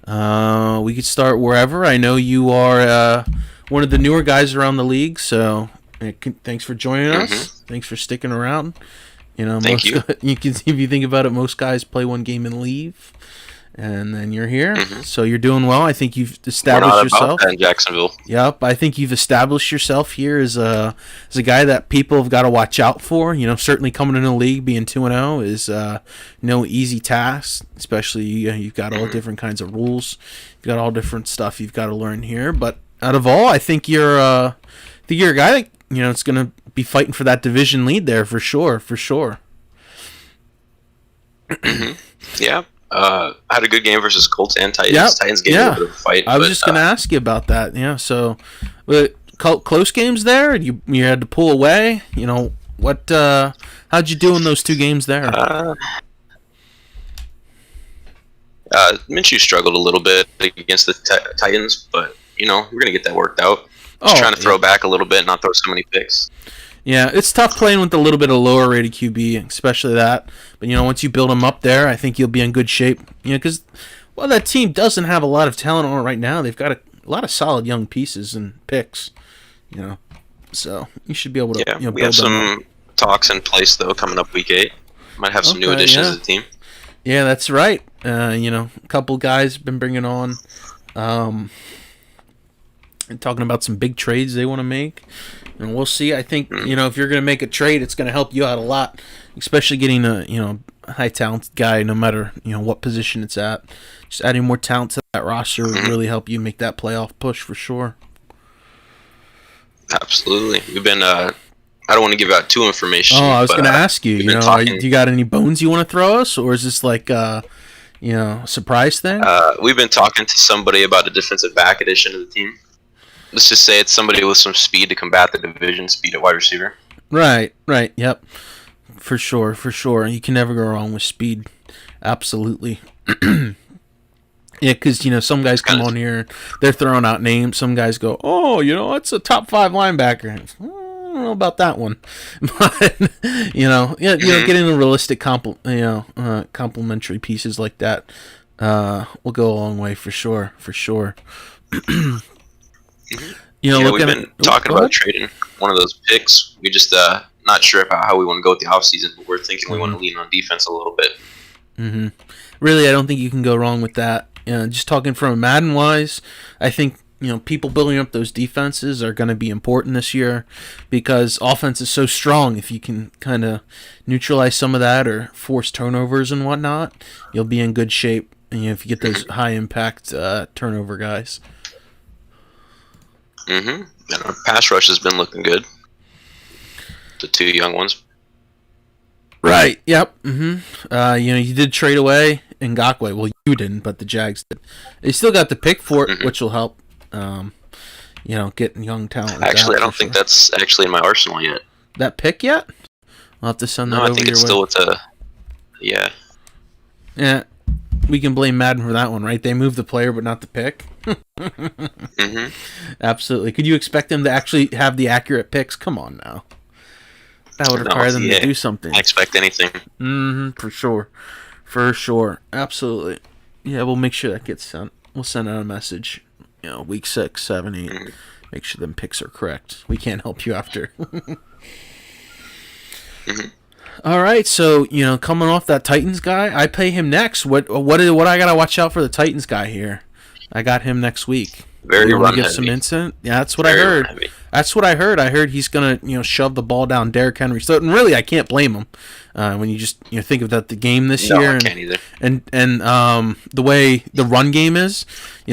We could start wherever. I know you are one of the newer guys around the league, so thanks for joining us. Thanks for sticking around. You know, Thank you. You can, if you think about it, most guys play one game and leave. And then you're here, so you're doing well. I think you've established yourself. We're not about that in Jacksonville. Yep, I think you've established yourself here as a guy that people have got to watch out for. You know, certainly coming into the league, being 2-0 is no easy task. Especially you've got all different kinds of rules. You've got all different stuff you've got to learn here. But out of all, I think you're a guy that it's going to be fighting for that division lead there for sure. Yeah. I had a good game versus Colts and Titans. Yep. Titans gave a bit of a fight. I was just going to ask you about that. Yeah, so close games there. You had to pull away. You know what? How'd you do in those two games there? Minshew struggled a little bit against the Titans, but we're gonna get that worked out. Just trying to throw back a little bit, not throw so many picks. Yeah, it's tough playing with a little bit of lower rated QB, especially that. But once you build them up there, I think you'll be in good shape. Because that team doesn't have a lot of talent on it right now. They've got a lot of solid young pieces and picks. So you should be able to. Yeah, we have some talks in place though coming up week 8. Might have some new additions to the team. Yeah, that's right. A couple guys been bringing on. And talking about some big trades they want to make. And we'll see. I think, if you're going to make a trade, it's going to help you out a lot, especially getting a, high talented guy, no matter, what position it's at. Just adding more talent to that roster would really help you make that playoff push for sure. Absolutely. We've been, I don't want to give out too information. Oh, I was going to ask you, do you got any bones you want to throw us, or is this like, a surprise thing? We've been talking to somebody about a defensive back addition to the team. Let's just say it's somebody with some speed to combat the division, speed at wide receiver. Right, yep. For sure. You can never go wrong with speed. Absolutely. Yeah, because, some guys come on here, they're throwing out names. Some guys go, it's a top 5 linebacker. I don't know about that one. But, getting a realistic complementary pieces like that will go a long way for sure. We've been talking about trading one of those picks. We just not sure about how we want to go with the offseason, but we're thinking we want to lean on defense a little bit. Really, I don't think you can go wrong with that. Just talking from a Madden wise, I think people building up those defenses are going to be important this year because offense is so strong. If you can kind of neutralize some of that or force turnovers and whatnot, you'll be in good shape. And if you get those high impact turnover guys. And our pass rush has been looking good. The 2 young ones. Right. Yep. You did trade away Ngakoue. Well, you didn't, but the Jags did. They still got the pick for it, which will help. Getting young talent. Actually, I don't think that's actually in my arsenal yet. That pick yet? I'll have to send that over your way. I think it's still with the. Yeah. Yeah. we can blame Madden for that one, right? They moved the player, but not the pick. Mm-hmm. Absolutely. Could you expect them to actually have the accurate picks? Come on now. That would require them to do something. I expect anything. For sure. For sure. Absolutely. Yeah, we'll make sure that gets sent. We'll send out a message. Week 6, 7, 8. Mm-hmm. Make sure them picks are correct. We can't help you after. Mm-hmm. All right, so coming off that Titans guy, I play him next. What I gotta watch out for the Titans guy here? I got him next week. Very run give heavy. some insight. Yeah, that's what I heard. That's what I heard. I heard he's gonna shove the ball down Derrick Henry's throat, and really I can't blame him. When you just think of that the game this year, I can't either. And the way the run game is,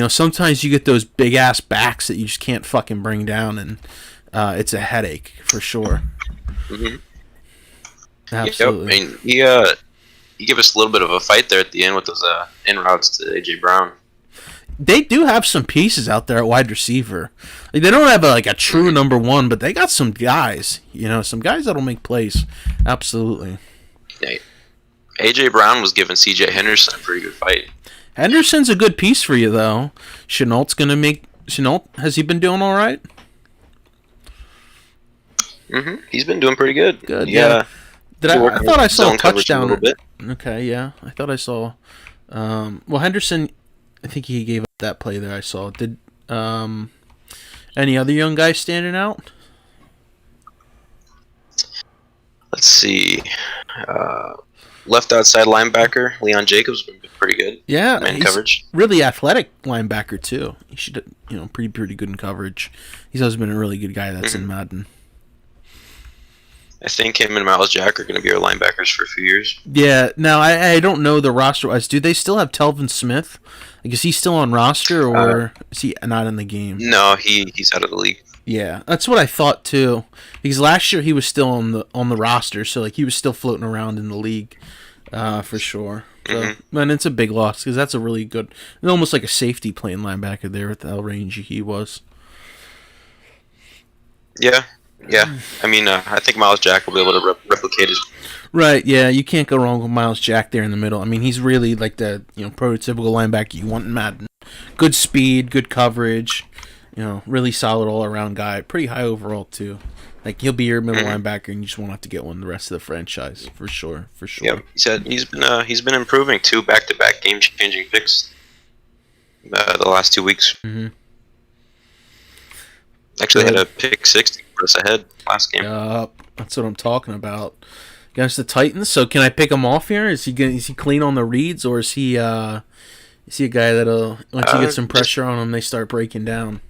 sometimes you get those big ass backs that you just can't fucking bring down, and it's a headache for sure. Mm-hmm. Absolutely. Yep. I mean, he gave us a little bit of a fight there at the end with those in routes to AJ Brown. They do have some pieces out there at wide receiver. Like, they don't have a true number one, but they got some guys. Some guys that'll make plays. Absolutely. Yeah. AJ Brown was giving CJ Henderson a pretty good fight. Henderson's a good piece for you, though. Chenault's gonna make. Chenault, has he been doing all right? Mm-hmm. He's been doing pretty good. Good. Yeah. I thought I saw a touchdown. A little bit. Okay, yeah. I thought I saw. Well, Henderson, I think he gave up that play there. I saw. Did any other young guys standing out? Let's see. Left outside linebacker Leon Jacobs been pretty good. Yeah, man he's coverage. Really athletic linebacker too. He should, pretty good in coverage. He's always been a really good guy that's in Madden. I think him and Miles Jack are going to be our linebackers for a few years. Yeah. Now I don't know the roster wise. Do they still have Telvin Smith? Like, is he still on roster or is he not in the game? No, he's out of the league. Yeah, that's what I thought too. Because last year he was still on the roster, so he was still floating around in the league, for sure. So, man, it's a big loss because that's a really good, almost like a safety playing linebacker there with how rangy he was. Yeah. I mean, I think Miles Jack will be able to replicate his. Right. Yeah, you can't go wrong with Miles Jack there in the middle. I mean, he's really like the prototypical linebacker you want in Madden. Good speed, good coverage. Really solid all-around guy. Pretty high overall, too. Like, he'll be your middle linebacker, and you just won't have to get one the rest of the franchise, for sure. Yeah, he said he's been improving. 2 back-to-back game-changing picks the last 2 weeks. Mm-hmm. Actually had a pick 60 for us ahead last game. That's what I'm talking about. Against the Titans. So, can I pick him off here? Is he clean on the reads, or is he a guy that'll, once you get some pressure on him, they start breaking down?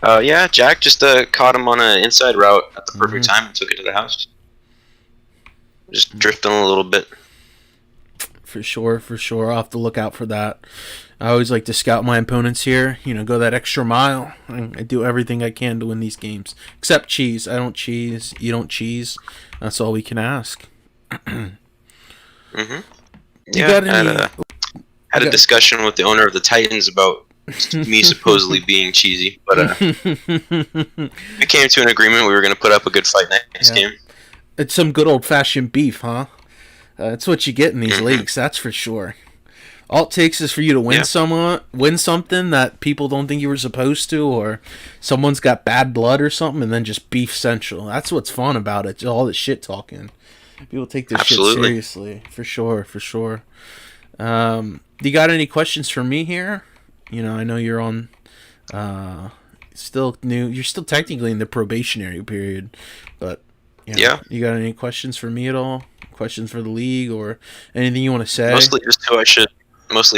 Yeah, Jack just caught him on an inside route at the perfect time and took it to the house. Just drifting a little bit. For sure. I'll have to look out for that. I always like to scout my opponents here, go that extra mile. I do everything I can to win these games. Except cheese. I don't cheese. You don't cheese. That's all we can ask. Mm-hmm. Yeah, had a discussion with the owner of the Titans about me supposedly being cheesy, but we came to an agreement we were going to put up a good fight next game. It's some good old-fashioned beef, huh? That's what you get in these leagues, that's for sure. All it takes is for you to win something that people don't think you were supposed to, or someone's got bad blood or something, and then just beef central. That's what's fun about it, all the shit talking. People take this shit seriously, for sure. Do you got any questions for me here? I know you're on, still new. You're still technically in the probationary period, but you got any questions for me at all? Questions for the league or anything you want to say? Mostly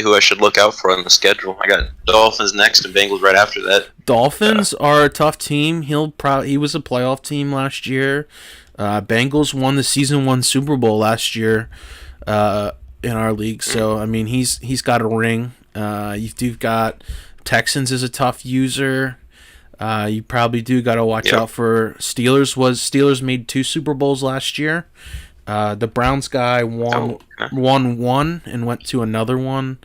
who I should look out for on the schedule. I got Dolphins next and Bengals right after that. Dolphins are a tough team. He was a playoff team last year. Bengals won the season 1 Super Bowl last year in our league. So I mean, he's got a ring. You've got Texans is a tough user. You probably do got to watch out for Steelers. Steelers made 2 Super Bowls last year. The Browns guy won one and went to another one.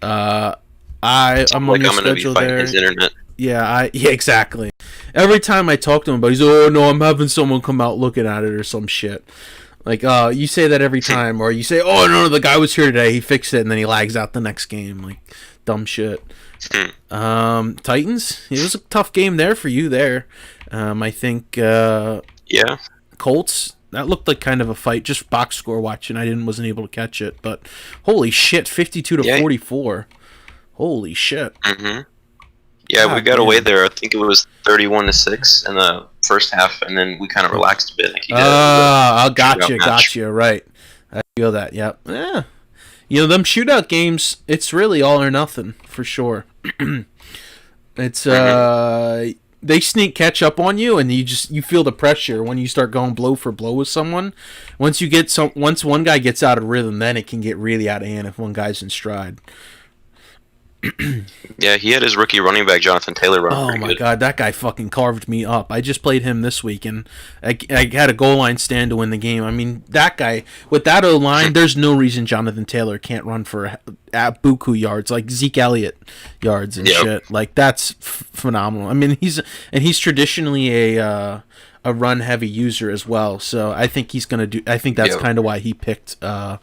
I'm on the schedule there. His internet. Yeah, exactly. Every time I talk to him about, he's I'm having someone come out looking at it or some shit. Like, you say that every time, or you say, "Oh no, the guy was here today. He fixed it," and then he lags out the next game. Like, dumb shit. Titans. It was a tough game there for you. There, I think. Yeah. Colts. That looked like kind of a fight. Just box score watching, wasn't able to catch it. But holy shit, 52-44. Holy shit. Mm-hmm. Yeah, God, we got man. away there. I think it was 31-6 in the first half, and then we kind of relaxed a bit. Like I gotcha, shootout match. gotcha. Right, I feel that. Yep. Yeah. You know, them shootout games. It's really all or nothing for sure. It's they sneak catch up on you, and you feel the pressure when you start going blow for blow with someone. Once one guy gets out of rhythm, then it can get really out of hand if one guy's in stride. Yeah, he had his rookie running back, Jonathan Taylor, running Oh pretty my good. god, that guy fucking carved me up. I just played him this week, and I had a goal line stand to win the game. I mean, that guy, with that O-line, there's no reason Jonathan Taylor can't run for buku yards, like Zeke Elliott yards and shit. Like, that's phenomenal. I mean, he's traditionally a run-heavy user as well, so I think he's going to do... I think that's kind of why he picked the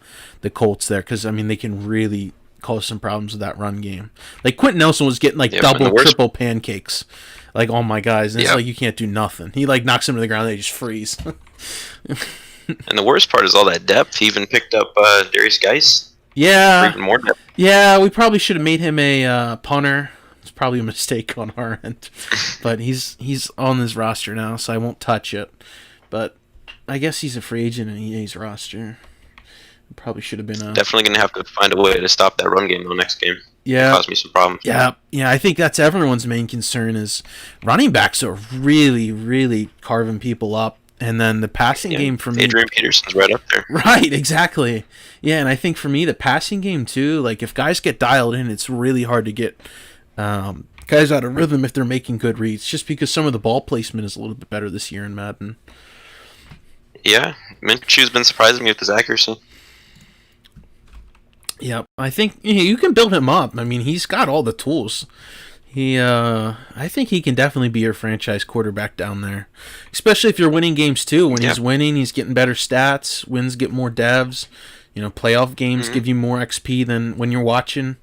Colts there, because, I mean, they can really cause some problems with that run game. Like, Quentin Nelson was getting double, triple pancakes, like, all my guys, and it's like you can't do nothing. He like knocks them to the ground, they just freeze. And the worst part is all that depth. He even picked up Darius Geis. Yeah, Even more depth. Yeah, we probably should have made him a punter. It's probably a mistake on our end, but he's on this roster now, so I won't touch it. But I guess he's a free agent in EA's roster. Probably should have been definitely gonna have to find a way to stop that run game though next game. Yeah, cause me some problems. Yeah. I think that's everyone's main concern is running backs are really, really carving people up, and then the passing game for me. Adrian Peterson's right up there. Right, exactly. Yeah, and I think for me the passing game too. Like, if guys get dialed in, it's really hard to get guys out of rhythm if they're making good reads. Just because some of the ball placement is a little bit better this year in Madden. Yeah, Minshew's been surprising me with his accuracy. Yeah, I think you can build him up. I mean, he's got all the tools. I think he can definitely be your franchise quarterback down there, especially if you're winning games too. When he's winning, he's getting better stats. Wins get more devs. You know, playoff games give you more XP than when you're watching.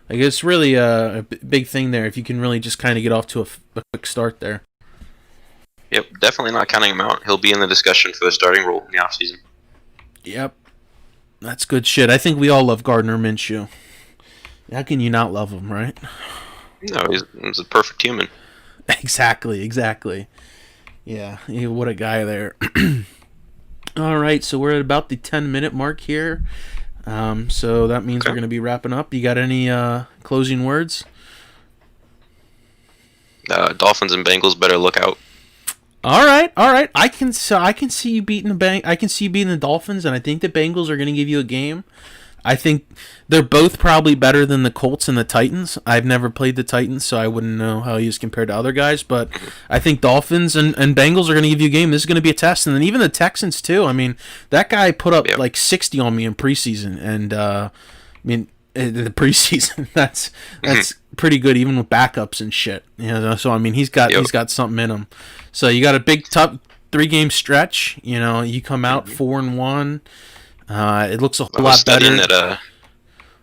Like, it's really a big thing there if you can really just kind of get off to a quick start there. Yep, definitely not counting him out. He'll be in the discussion for the starting role in the offseason. Yep. That's good shit. I think we all love Gardner Minshew. How can you not love him, right? No, he's a perfect human. Exactly. Yeah, what a guy there. All right, so we're at about the 10-minute mark here. So that means we're going to be wrapping up. You got any closing words? Dolphins and Bengals better look out. All right. I can see you beating the Dolphins, and I think the Bengals are going to give you a game. I think they're both probably better than the Colts and the Titans. I've never played the Titans, so I wouldn't know how he is compared to other guys. But I think Dolphins and Bengals are going to give you a game. This is going to be a test, and then even the Texans too. I mean, that guy put up like 60 on me in preseason, and the preseason that's pretty good even with backups and shit. You know, so I mean he's got something in him. So you got a big tough 3-game stretch. You know, you come out 4-1. It looks a whole lot better.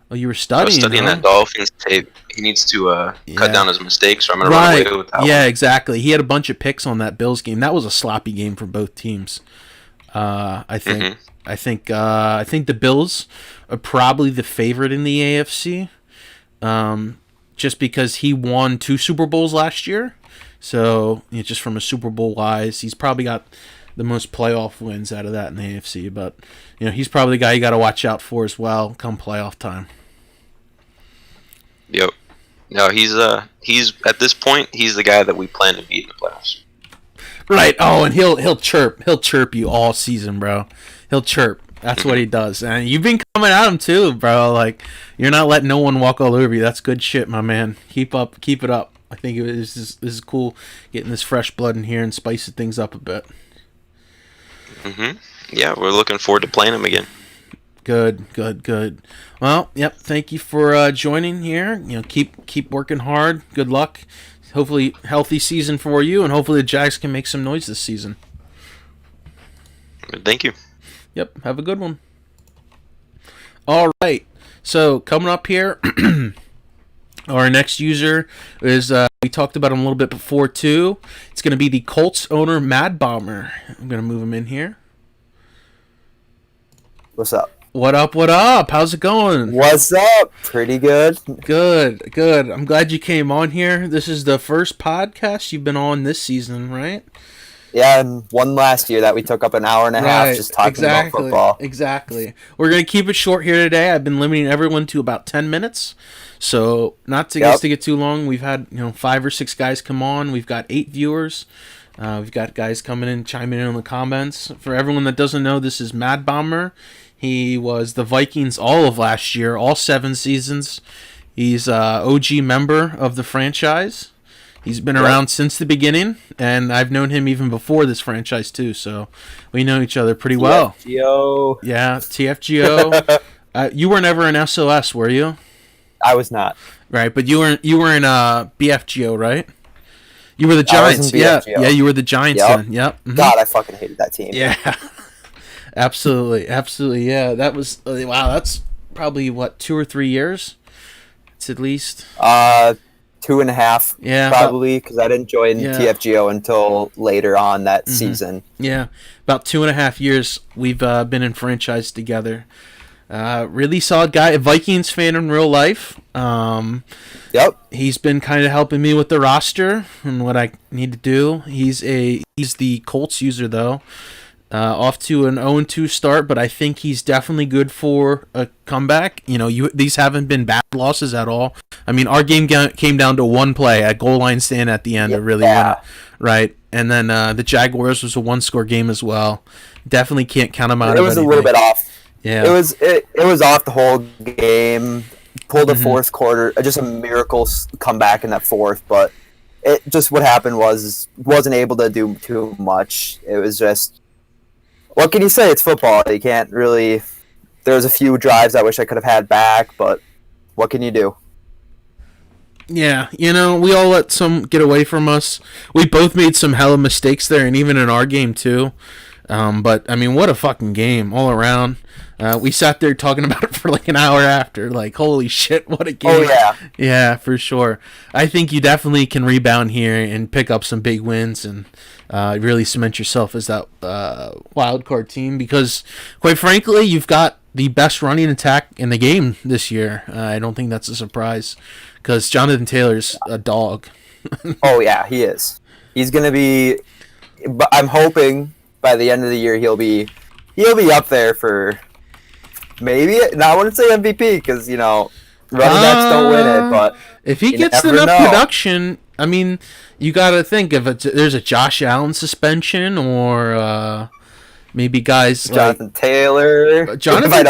You were studying. I was studying that Dolphins tape. He needs to cut down his mistakes, so I'm gonna run away with that one. Yeah, exactly. He had a bunch of picks on that Bills game. That was a sloppy game for both teams. I think. I think the Bills are probably the favorite in the AFC, just because he won 2 Super Bowls last year. So, just from a Super Bowl wise, he's probably got the most playoff wins out of that in the AFC. But he's probably the guy you got to watch out for as well come playoff time. Yep. No, he's at this point he's the guy that we plan to beat in the playoffs. Right. Oh, and he'll chirp you all season, bro. He'll chirp. That's what he does. And you've been coming at him too, bro. Like, you're not letting no one walk all over you. That's good shit, my man. Keep it up. I think this is cool getting this fresh blood in here and spicing things up a bit. Yeah, we're looking forward to playing him again. Good. Well, yep. Thank you for joining here. Keep working hard. Good luck. Hopefully, healthy season for you, and hopefully the Jags can make some noise this season. Thank you. Yep. Have a good one. All right. So coming up here, our next user is we talked about him a little bit before too. It's going to be the Colts owner, Mad Bomber. I'm going to move him in here. What's up? What up? What up? How's it going? What's up? Pretty good. Good. Good. I'm glad you came on here. This is the first podcast you've been on this season, right? Yeah, and one last year that we took up an hour and a half just talking about football. Exactly. We're going to keep it short here today. I've been limiting everyone to about 10 minutes. So not to get too long. We've had 5 or 6 guys come on. We've got 8 viewers. We've got guys coming in, chiming in the comments. For everyone that doesn't know, this is Mad Bomber. He was the Vikings all of last year, all 7 seasons. He's a OG member of the franchise. He's been around since the beginning, and I've known him even before this franchise too, so we know each other pretty well. TFGO. Yeah, TFGO. You were never in SOS, were you? I was not. Right, but you were in BFGO, right? You were the Giants. Yeah, you were the Giants then. Yep. Mm-hmm. God, I fucking hated that team. Yeah. Absolutely. Yeah, that was wow. That's probably 2 or 3 years. It's at least 2.5. Yeah, probably because I didn't join TFGO until later on that season. Yeah, about 2.5 years we've been in franchise together. Really solid guy, a Vikings fan in real life. He's been kind of helping me with the roster and what I need to do. He's the Colts user though. Off to an 0-2 start, but I think he's definitely good for a comeback. These haven't been bad losses at all. I mean, our game came down to one play, a goal line stand at the end to really win it, right? And then the Jaguars was a 1-score game as well. Definitely can't count them out. It was a little bit off. Yeah, it was off the whole game. Pulled the fourth quarter, just a miracle comeback in that fourth, but it just what happened wasn't able to do too much. It was just. What can you say? It's football. You can't really. There was a few drives I wish I could have had back, but what can you do? Yeah, we all let some get away from us. We both made some hella mistakes there, and even in our game too. But I mean, what a fucking game all around. We sat there talking about it for like an hour after. Like, holy shit, what a game! Oh yeah, yeah, for sure. I think you definitely can rebound here and pick up some big wins and really cement yourself as that wild card team. Because, quite frankly, you've got the best running attack in the game this year. I don't think that's a surprise because Jonathan Taylor's a dog. Oh yeah, he is. He's gonna be. But I'm hoping by the end of the year he'll be up there for. Maybe now I wouldn't say MVP because running backs don't win it, but if he gets enough production, I mean, you got to think if there's a Josh Allen suspension or maybe guys Jonathan Taylor. Jonathan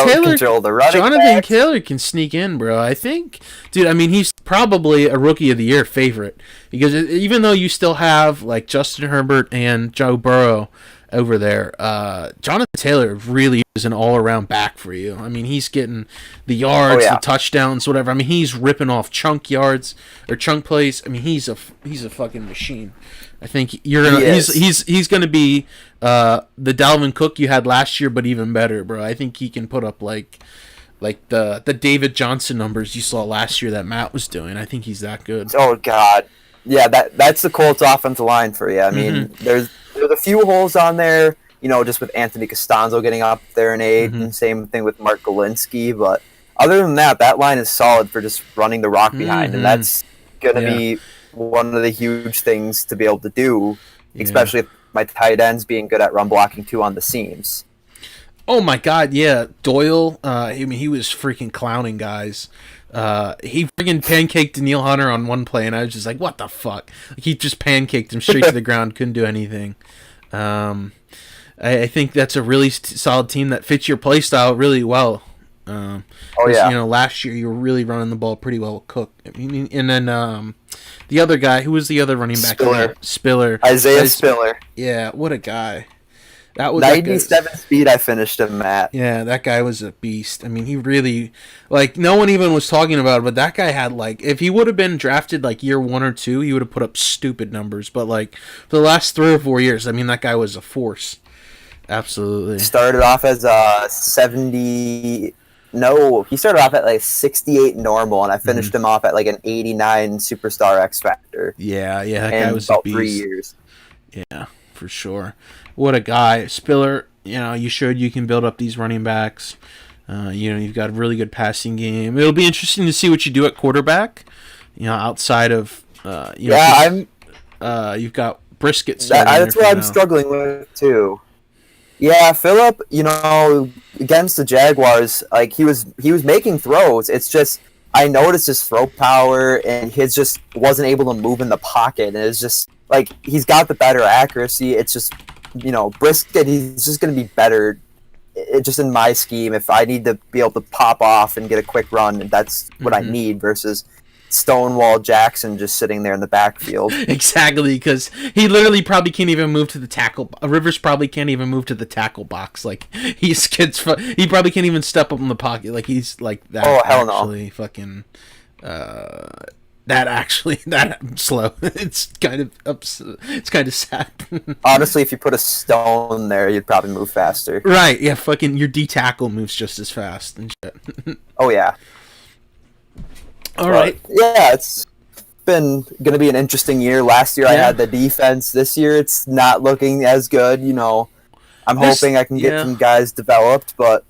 Taylor can sneak in, bro. I think, dude. I mean, he's probably a Rookie of the Year favorite because even though you still have like Justin Herbert and Joe Burrow over there, Jonathan Taylor really is an all-around back for you. I mean, he's getting the yards, the touchdowns, whatever. I mean, he's ripping off chunk yards or chunk plays. I mean, he's a fucking machine. I think he's gonna be the Dalvin Cook you had last year, but even better, bro. I think he can put up like the David Johnson numbers you saw last year that Matt was doing. I think he's that good. Oh God, yeah, that's the Colts offensive line for you. I mean, there's a few holes on there, just with Anthony Costanzo getting up there in age, and same thing with Mark Golinsky. But other than that line is solid for just running the rock behind, and that's going to be one of the huge things to be able to do, especially if my tight ends being good at run blocking too on the seams. Oh my God, yeah, Doyle. I mean, he was freaking clowning guys. He freaking pancaked Danielle Hunter on one play, and I was just like, "What the fuck?" Like, he just pancaked him straight to the ground, couldn't do anything. I think that's a really solid team that fits your play style really well. Last year you were really running the ball pretty well with Cook. I mean, and then the other guy, who was the other running back? Spiller. Isaiah Spiller. Yeah, what a guy. That was 97 speed I finished him at. Yeah, that guy was a beast. I mean, he really, no one even was talking about it, but that guy had, if he would have been drafted, year 1 or 2, he would have put up stupid numbers. But, for the last 3 or 4 years, I mean, that guy was a force. Absolutely. Started off as a 70. No, he started off at like 68 normal, and I finished him off at like an 89 superstar X Factor. Yeah, that in guy was about a beast. 3 years. Yeah, for sure. What a guy. Spiller, you showed you can build up these running backs. You've got a really good passing game. It'll be interesting to see what you do at quarterback. Outside of you've got Brisket. That's what I'm struggling with too. Yeah, Phillip, against the Jaguars, like he was making throws. It's just I noticed his throw power, and he just wasn't able to move in the pocket. And it's just like he's got the better accuracy. It's just Brisket, he's just going to be better. Just in my scheme, if I need to be able to pop off and get a quick run, that's what I need versus Stonewall Jackson just sitting there in the backfield. Exactly, because he literally probably can't even move to the tackle. Rivers probably can't even move to the tackle box. Like he probably can't even step up in the pocket. Like he's like that. Oh hell actually, no! Fucking that slow. It's kind of sad. Honestly, if you put a stone there, you'd probably move faster. Right? Yeah. Fucking your D tackle moves just as fast and shit. Oh yeah. All right. Yeah, it's been going to be an interesting year. Last year I had the defense. This year it's not looking as good. I'm hoping I can get some guys developed, but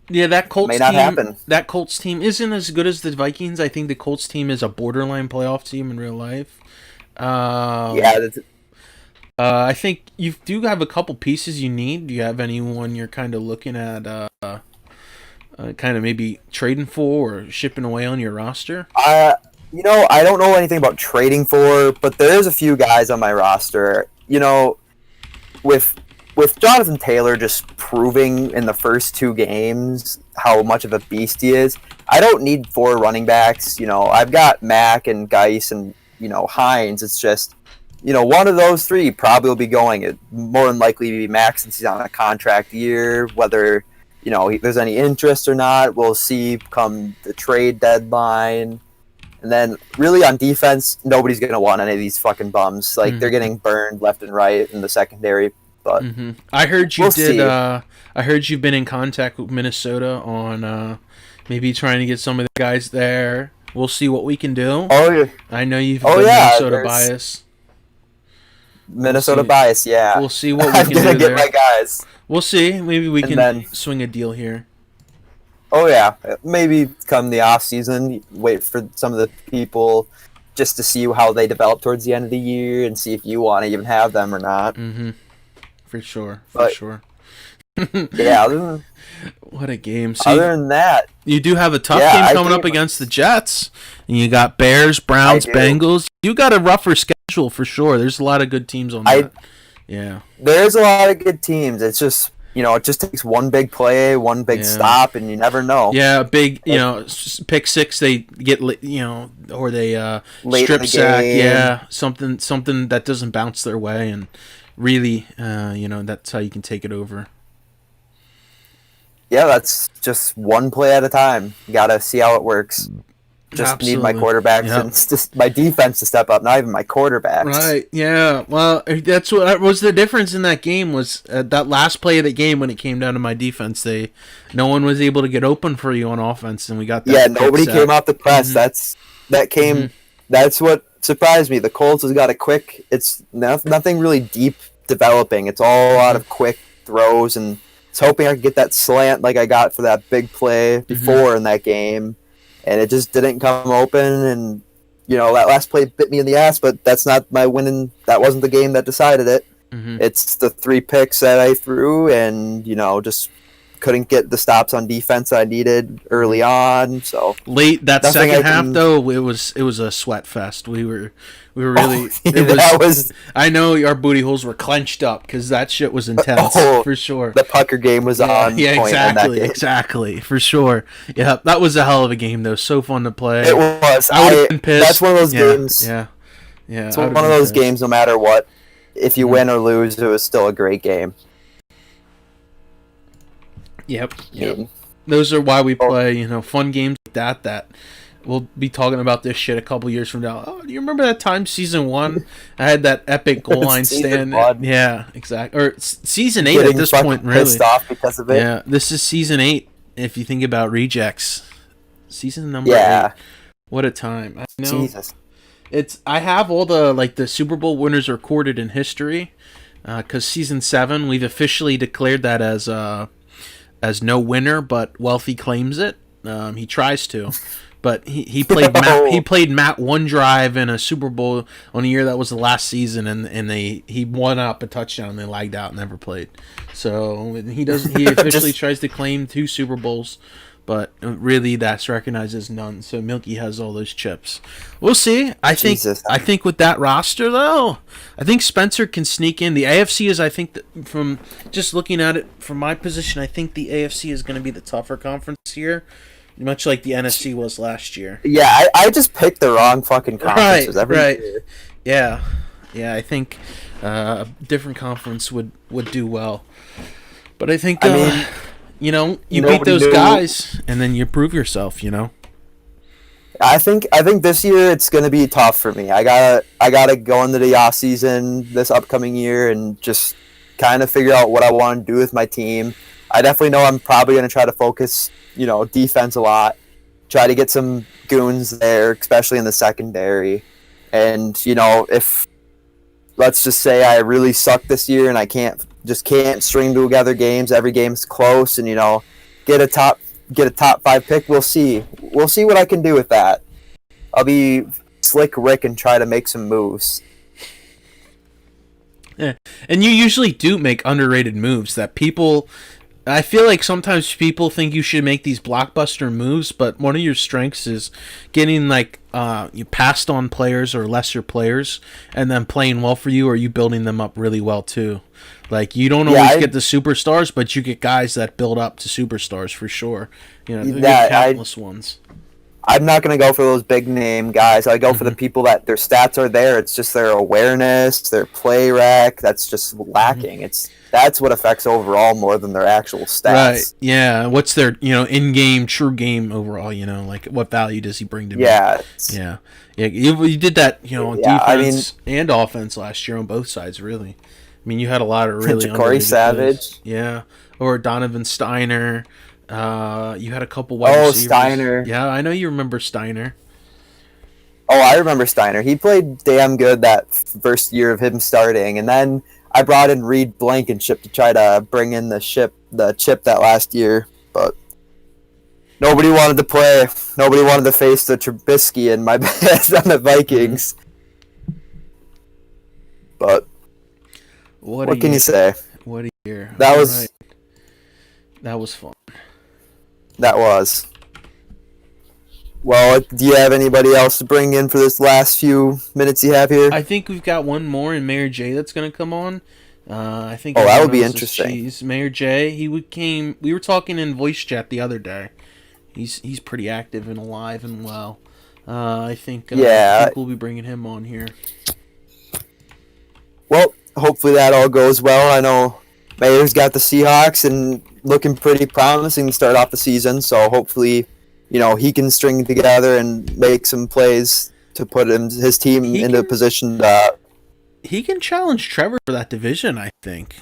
that Colts may not team, happen. That Colts team isn't as good as the Vikings. I think the Colts team is a borderline playoff team in real life. I think you do have a couple pieces you need. Do you have anyone you're kind of looking at kind of maybe trading for or shipping away on your roster? I don't know anything about trading for, but there's a few guys on my roster. With Jonathan Taylor just proving in the first 2 games how much of a beast he is, I don't need 4 running backs. I've got Mack and Geis and Hines. It's just one of those 3 probably will be going. It more than likely be Mack since he's on a contract year. Whether there's any interest or not, we'll see come the trade deadline. And then, really, on defense, nobody's going to want any of these fucking bums. Like, they're getting burned left and right in the secondary. But I heard you we'll did. see. I heard you've been in contact with Minnesota on maybe trying to get some of the guys there. We'll see what we can do. Oh, yeah. I know you've got Minnesota bias. Minnesota bias, yeah. We'll see what we can do I'm going to there. get my guys. We'll see. Maybe we And can then- swing a deal here. Oh, yeah. Maybe come the off season, wait for some of the people just to see how they develop towards the end of the year and see if you want to even have them or not. Mm-hmm. For sure. But- sure. Yeah, What a game. See, other than that, you do have a tough Yeah, game I coming do. up against the Jets. And you got Bears, Browns, I do. Bengals. You got a rougher schedule for sure. There's a lot of good teams on that. Yeah. there's a lot of good teams. It's just, it just takes one big play, one big stop, and you never know. Yeah, big, pick 6, they get, or they Late in strip the sack. game. Yeah, something that doesn't bounce their way. And really, that's how you can take it over. Yeah, that's just one play at a time. You got to see how it works. Just need my Absolutely. quarterbacks Yep. and just my defense to step up, not even my quarterbacks. Right. Yeah. Well, that's what was the difference in that game was that last play of the game when it came down to my defense. No one was able to get open for you on offense, and we got that. Yeah, pick nobody sack. came off the press. That's what surprised me. The Colts has got a quick. It's nothing really deep developing. It's all a lot of quick throws, and it's hoping I can get that slant like I got for that big play before in that game, and it just didn't come open. And that last play bit me in the ass, but that's not my winning. That wasn't the game that decided it. It's the 3 picks that I threw, and just couldn't get the stops on defense I needed early on. So Late that Nothing second I half can- though, it was a sweat fest. We were really. It that was I know our booty holes were clenched up because that shit was intense for sure. the pucker game was on Yeah, point in that exactly, game. exactly, for sure. Yeah, that was a hell of a game though. So fun to play. It was. I would have been pissed. That's one of those Yeah, games. Yeah, It's one of those games. No matter what, if you win or lose, it was still a great game. Yep. I mean, Those are why we play, fun games like that we'll be talking about this shit a couple years from now. Oh, do you remember that time season 1? I had that epic goal line stand. Yeah, exactly. Or season 8 Getting at this fucking point, really. pissed off because of it. Yeah, this is season 8. If you think about rejects, season number 8. What a time! I know. Jesus. I have all the Super Bowl winners recorded in history, because season 7 we've officially declared that as no winner, but Wealthy claims it. He tries to, but he played Matt one drive in a Super Bowl on a year that was the last season, and he won up a touchdown. And they lagged out and never played. So he officially tries to claim 2 Super Bowls. But really, that's recognized as none. So Milky has all those chips. We'll see. I think with that roster, though, I think Spencer can sneak in. The AFC is, I think, from just looking at it from my position, I think the AFC is going to be the tougher conference here, much like the NFC was last year. Yeah, I just picked the wrong fucking conferences every year. Yeah, I think a different conference would do well. But I think, you beat those guys, and then you prove yourself. I think this year it's gonna be tough for me. I gotta go into the off season this upcoming year and just kind of figure out what I want to do with my team. I definitely know I'm probably gonna try to focus, defense a lot. Try to get some goons there, especially in the secondary. And if let's just say I really suck this year and I can't string together games. Every game's close, and get a top 5 pick. We'll see what I can do with that. I'll be Slick Rick and try to make some moves. Yeah, and you usually do make underrated moves that people. I feel like sometimes people think you should make these blockbuster moves, but one of your strengths is getting you passed on players or lesser players, and then playing well for you, or you building them up really well too. Like, you don't always get the superstars, but you get guys that build up to superstars for sure. Countless ones. I'm not going to go for those big name guys. I go for the people that their stats are there. It's just their awareness, their play rec that's just lacking. That's what affects overall more than their actual stats. Right. Yeah. What's their in-game true game overall? What value does he bring to me? Yeah. Yeah. You did that on defense and offense last year on both sides, really. I mean, you had a lot of really Corey Savage. Plays. Yeah. Or Donovan Steiner. You had a couple wide receivers. Steiner. Yeah, I know you remember Steiner. Oh, I remember Steiner. He played damn good that first year of him starting, and then I brought in Reed Blankenship to try to bring in the chip that last year, but nobody wanted to play. Nobody wanted to face the Trubisky and my best on the Vikings. But what can you say? What a year! That was fun. That was. Well, do you have anybody else to bring in for this last few minutes you have here? I think we've got one more in Mayor J that's going to come on. I think. Oh, that would be interesting. Mayor J. We were talking in voice chat the other day. He's pretty active and alive and well. I think. I think we'll be bringing him on here. Well, hopefully that all goes well. I know Mayor's got the Seahawks and looking pretty promising to start off the season. So hopefully, he can string together and make some plays to put his team into a position. He can challenge Trevor for that division, I think.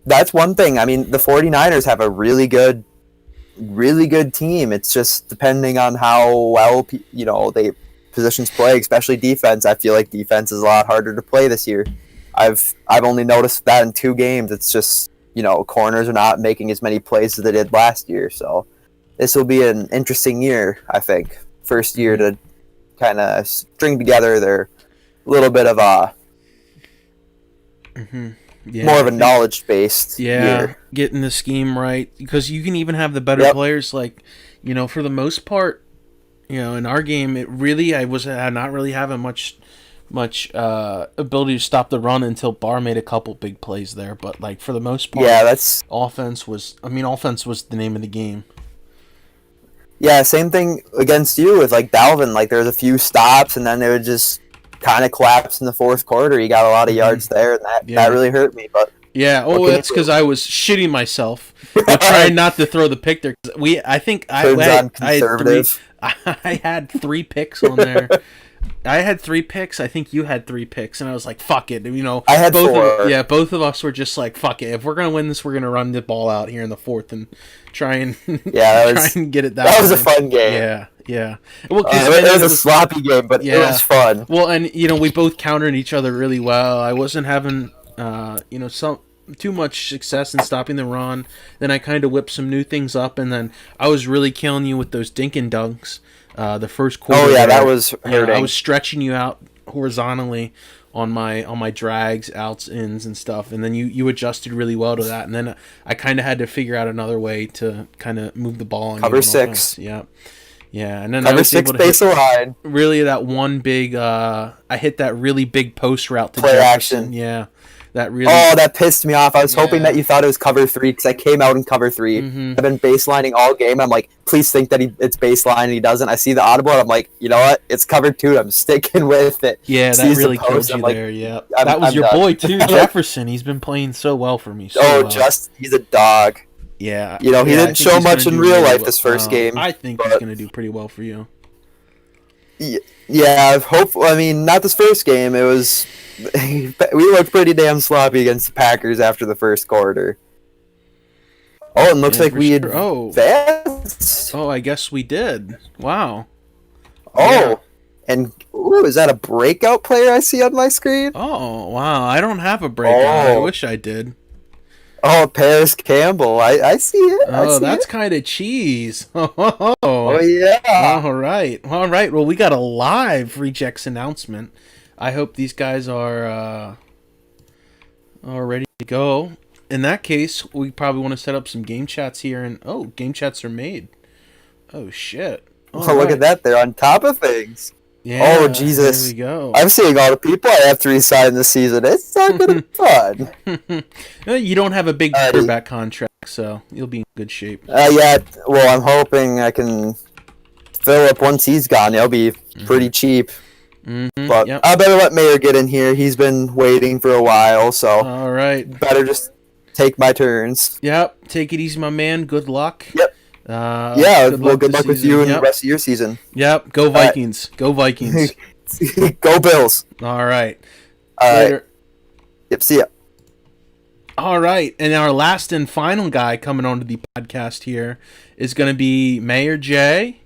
That's one thing. I mean, the 49ers have a really good team. It's just depending on how well, they positions play, especially defense. I feel like defense is a lot harder to play this year. I've only noticed that in 2 games. It's just, corners are not making as many plays as they did last year. So this will be an interesting year, I think. First year to kind of string together their little bit of a more of a knowledge-based year. Getting the scheme right. Because you can even have the better players, for the most part, in our game, I not really having much ability to stop the run until Barr made a couple big plays there. But for the most part, offense was the name of the game. Yeah, same thing against you with Dalvin. There was a few stops, and then they would just kind of collapse in the fourth quarter. He got a lot of yards there, and that really hurt me. But Yeah. Oh, Okay. that's because I was shitting myself. I'm trying not to throw the pick there. I think Turns on conservative. I had 3 picks on there. I had 3 picks. I think you had 3 picks, and I was like, "Fuck it." You know, I had both 4. both of us were just like, "Fuck it." If we're gonna win this, we're gonna run the ball out here in the 4th and try and try and get it that was a way. fun game. Yeah. Well, it was a sloppy game, but it was fun. Well, and we both countered each other really well. I wasn't having some too much success in stopping the run. Then I kind of whipped some new things up, and then I was really killing you with those dink and dunks. The first quarter. Oh yeah, that was hurting. I was stretching you out horizontally on my drags, outs, ins, and stuff, and then you adjusted really well to that. And then I kind of had to figure out another way to kind of move the ball on cover 6. Yeah. Yeah, and then cover I was 6 able to base line. Really, that one big. I hit that really big post route to play Jefferson. action. Yeah, that really. Oh, that pissed me off. I was hoping that you thought it was cover 3 because I came out in cover 3. Mhm. I've been baselining all game. I'm like, please think that it's baseline, and he doesn't. I see the audible, and I'm like, you know what? It's cover 2. I'm sticking with it. Yeah, Sees that really the post, killed you I'm like, there. Yeah, I'm that was your done. boy too, Jefferson. He's been playing so well for me. So Oh, well. he's a dog. Yeah, You know, he I didn't think show he's much gonna in do real really life this first game, I think he's but- going to do pretty well for you. Yeah, hopefully. I mean, not this first game. It was we looked pretty damn sloppy against the Packers after the first quarter. Oh, it looks Yeah, like for we sure. advanced. Oh, I guess we did. Wow. Oh, Yeah. and ooh, is that a breakout player I see on my screen? Oh, wow. I don't have a breakout. I Oh. wish I did. Oh, Paris Campbell. I see it. Oh, that's kind of cheese. Oh yeah. All right. Well, we got a live rejects announcement. I hope these guys are ready to go. In that case, we probably want to set up some game chats here. And game chats are made. Oh shit. All Oh, look right. at that. They're on top of things. Yeah, Oh, Jesus. There we go. I'm seeing all the people I have to resign this season. It's not gonna be fun. You don't have a big Alrighty. quarterback contract, so you'll be in good shape. Yeah, well, I'm hoping I can fill up once he's gone. He'll be pretty cheap. Mm-hmm. But Yep. I better let Mayor get in here. He's been waiting for a while, so All right. better just take my turns. Yep. Take it easy, my man. Good luck. Yep. Good Good luck this with season. you and Yep. the rest of your season. Yep. Go Vikings. Go Vikings. Go Bills. All right. All right. Later. Yep. See ya. All right. And our last and final guy coming onto the podcast here is going to be Mayor J.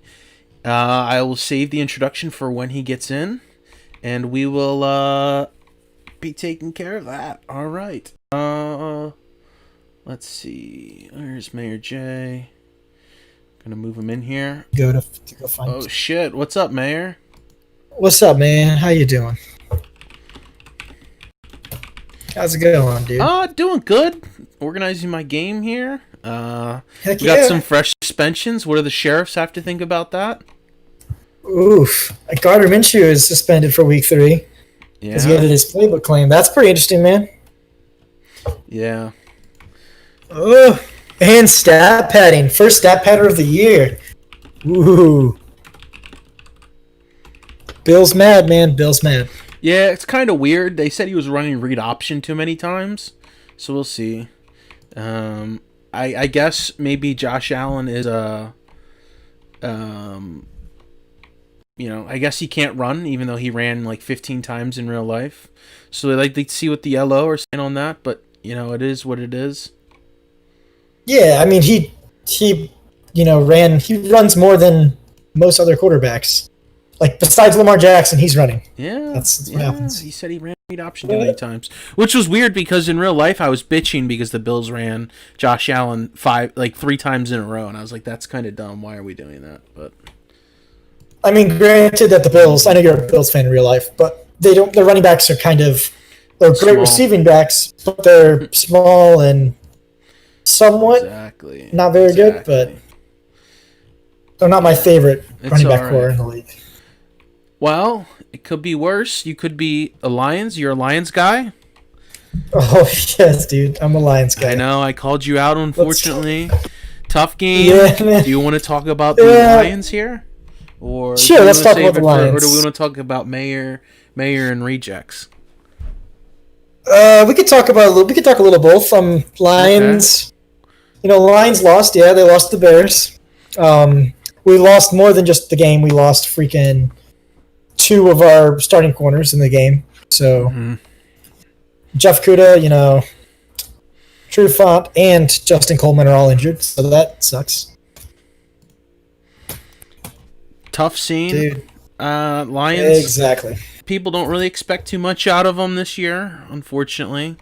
I will save the introduction for when he gets in, and we will be taking care of that. All right. Let's see. There's Mayor J. Gonna move him in here. Go to go find. Oh shit! What's up, Mayor? What's up, man? How you doing? How's it going, dude? Doing good. Organizing my game here. Heck We got some fresh suspensions. What do the sheriffs have to think about that? Oof. Gardner Minshew is suspended for week 3 because he Yeah. added his playbook claim. That's pretty interesting, man. Yeah. Oh, and stat padding. First stat padder of the year. Ooh. Bill's mad, man. Bill's mad. Yeah, it's kind of weird. They said he was running read option too many times, so we'll see. I guess maybe Josh Allen is I guess he can't run even though he ran like 15 times in real life. So they like to see what the LO are saying on that, but it is what it is. Yeah, I mean he runs more than most other quarterbacks. Like besides Lamar Jackson, he's running. Yeah, That's what happens. He said he ran read option too many times, which was weird because in real life I was bitching because the Bills ran Josh Allen 3 times in a row, and I was like, that's kind of dumb. Why are we doing that? But I mean, granted that the Bills, I know you're a Bills fan in real life, but their running backs are they're great Small. receiving backs, but they're small and somewhat exactly, not very good, but they're not my favorite It's running back all core right. in the league. Well, it could be worse. You could be a Lions. You're a Lions guy. Oh, yes, dude. I'm a Lions guy. I know. I called you out, unfortunately. Tough game. Yeah, man. Do you want to talk about the Yeah. Lions here? Or Sure, do you let's wanna talk save about the it for- Or Lions. do we want to talk about Mayor and rejects? We could talk about a little. We could talk a little both. Lions. Lions lost. Yeah, they lost to the Bears. We lost more than just the game. We lost freaking 2 of our starting corners in the game. So Jeff Kuda, Trufant, and Justin Coleman are all injured. So that sucks. Tough scene. Dude. Lions. Exactly. People don't really expect too much out of them this year, unfortunately.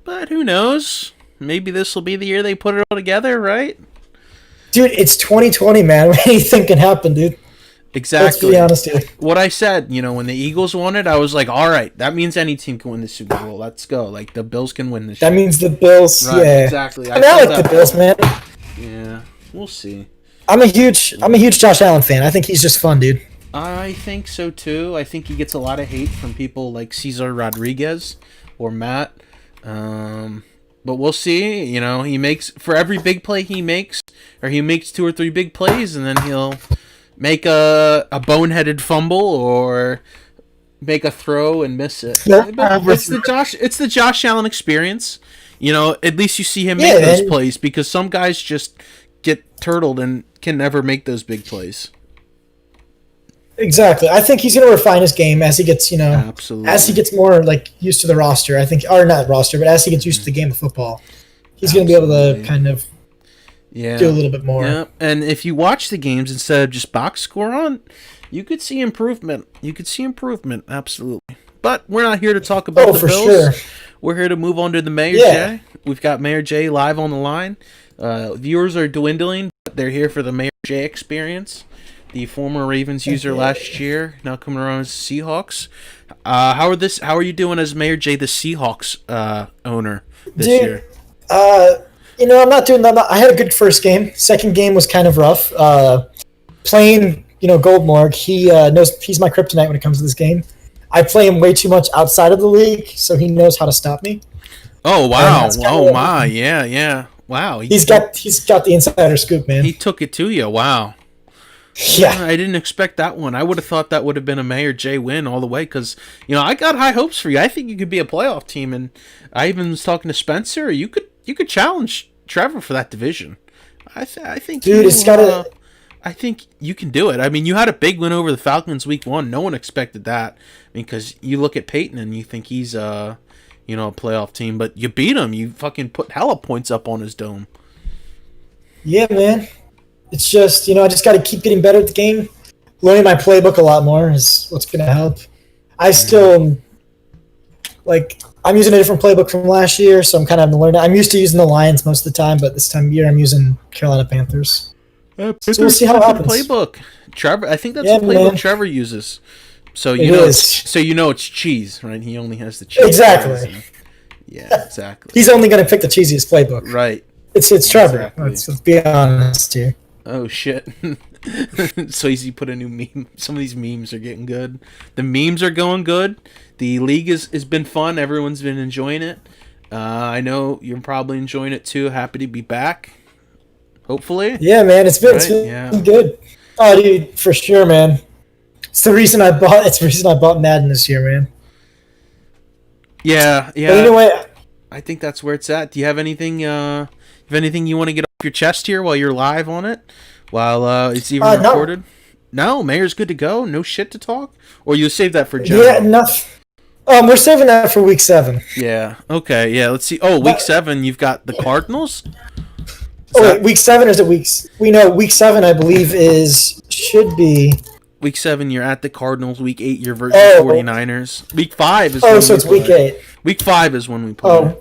But who knows? Maybe this will be the year they put it all together, right? Dude, it's 2020, man. Anything can happen, dude. Exactly. Let's be honest here. What I said, when the Eagles won it, I was like, all right, that means any team can win the Super Bowl. Let's go. Like, the Bills can win this That year. means the Bills, Right, yeah. exactly. I like the Bills, man. Yeah, we'll see. I'm a huge Josh Allen fan. I think he's just fun, dude. I think so, too. I think he gets a lot of hate from people like Cesar Rodriguez or Matt. But we'll see. He makes, for every big play he makes 2 or 3 big plays, and then he'll make a boneheaded fumble or make a throw and miss it. Yep. But it's the Josh Allen experience. At least you see him make those plays, because some guys just get turtled and can never make those big plays. Exactly. I think he's going to refine his game as he gets, Absolutely. as he gets more used to the roster. I think, or not roster, but as he gets used to the game of football, he's going to be able to kind of do a little bit more. Yeah, and if you watch the games instead of just box score on, you could see improvement. Absolutely. But we're not here to talk about the Bills. Sure. We're here to move on to the Mayor J. We've got Mayor J live on the line. Viewers are dwindling, but they're here for the Mayor J experience. The former Ravens user last year, now coming around as Seahawks. How are you doing as Mayor J, the Seahawks owner this year? I'm not doing that. I had a good first game. Second game was kind of rough. Playing, Goldmorg, he knows he's my kryptonite when it comes to this game. I play him way too much outside of the league, so he knows how to stop me. Oh wow! Oh my! Yeah. Wow. He's got the insider scoop, man. He took it to you. Wow. Yeah. I didn't expect that one. I would have thought that would have been a Mayor J win all the way, because I got high hopes for you. I think you could be a playoff team, and I even was talking to Spencer. You could challenge Trevor for that division. I think. Dude, I think you can do it. I mean, you had a big win over the Falcons week 1. No one expected that. Because you look at Peyton and you think he's a playoff team, but you beat him. You fucking put hella points up on his dome. Yeah, man. It's just, I just got to keep getting better at the game. Learning my playbook a lot more is what's going to help. I still, I'm using a different playbook from last year, so I'm kind of learning. I'm used to using the Lions most of the time, but this time of year I'm using Carolina Panthers. So we'll see how it happens. Playbook. Trevor, I think that's the playbook Trevor uses. So it's cheese, right? He only has the cheese. Exactly. Yeah, exactly. He's only going to pick the cheesiest playbook. Right. It's Trevor. Exactly. Let's be honest here. Oh shit. So easy put a new meme. Some of these memes are getting good. The memes are going good. The league has been fun. Everyone's been enjoying it. I know you're probably enjoying it too. Happy to be back. Hopefully. Yeah, man. It's been good. Oh, dude, for sure, man. It's the reason I bought Madden this year, man. Yeah. But anyway, I think that's where it's at. Do you have anything? You want to get off your chest here while you're live on it? While it's even recorded? No, Mayor's good to go. No shit to talk? Or you save that for general? Yeah, enough. We're saving that for week 7. Yeah. Okay. Yeah. Let's see. Oh, week 7. You've got the Cardinals. Wait, week 7 is it weeks? We know week 7. I believe should be week 7. You're at the Cardinals. Week 8. You're versus 49ers. Week 5 is. So it's week 8. Week 5 is when we play.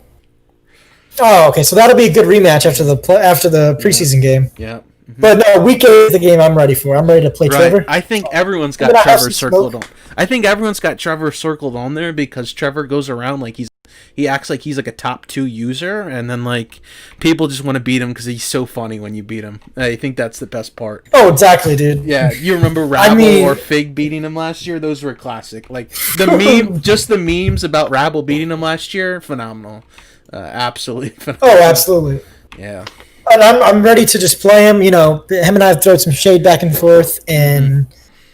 Oh, okay. So that'll be a good rematch after the preseason game. Yeah. Mm-hmm. But no, week 8 is the game I'm ready for. I'm ready to play Trevor. I think everyone's got Trevor circled on. I think everyone's got Trevor circled on there because Trevor goes around like he acts like he's like a top 2 user, and then like people just want to beat him because he's so funny when you beat him. I think that's the best part. Oh, exactly, dude. Yeah, you remember Rabble or Fig beating him last year? Those were classic. Like the memes about Rabble beating him last year, phenomenal. Absolutely phenomenal. Oh, absolutely. Yeah. And I'm ready to just play him. Him and I have thrown some shade back and forth in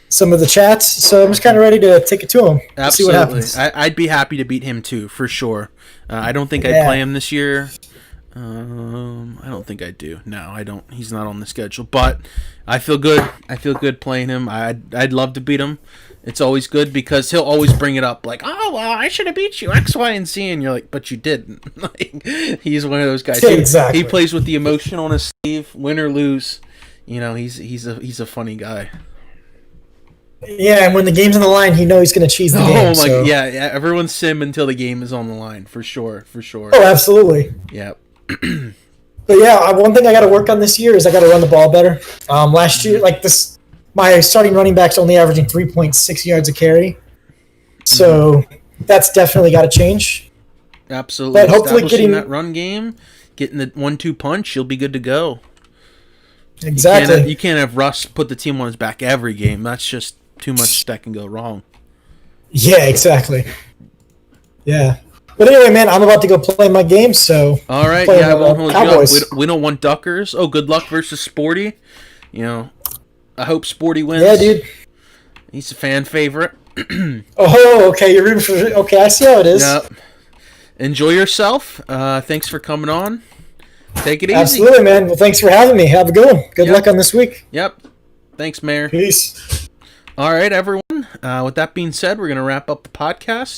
some of the chats, so I'm just kind of ready to take it to him. Absolutely. See what happens. I'd be happy to beat him too, for sure. I don't think I'd play him this year. I don't think I do. No, I don't. He's not on the schedule, but I feel good. I feel good playing him. I'd love to beat him. It's always good because he'll always bring it up like, oh, well, I should have beat you X, Y, and Z, and you're like, but you didn't. Like, he's one of those guys. Exactly. He plays with the emotion on his sleeve, win or lose. You know, he's a funny guy. Yeah, and when the game's on the line, he knows he's going to cheese the game. Oh my, so. yeah, everyone's sim until the game is on the line, for sure. Oh, absolutely. Yeah. But yeah, one thing I got to work on this year is I got to run the ball better. Last year, my starting running back's only averaging 3.6 yards a carry, so that's definitely got to change. Absolutely. But hopefully, establishing that run game, getting the 1-2 punch, you'll be good to go. Exactly. You can't have Russ put the team on his back every game. That's just too much that can go wrong. Yeah, exactly. Yeah. But anyway, man, I'm about to go play my game, so... All right, yeah, I won't hold you up. We don't want Duckers. Oh, good luck versus Sporty. You know, I hope Sporty wins. Yeah, dude. He's a fan favorite. Oh, okay, you're rooting for... Okay, I see how it is. Yep. Enjoy yourself. Thanks for coming on. Take it easy. Absolutely, man. Well, thanks for having me. Have a good one. Good luck on this week. Yep. Thanks, Mayor. Peace. All right, everyone. With that being said, we're going to wrap up the podcast.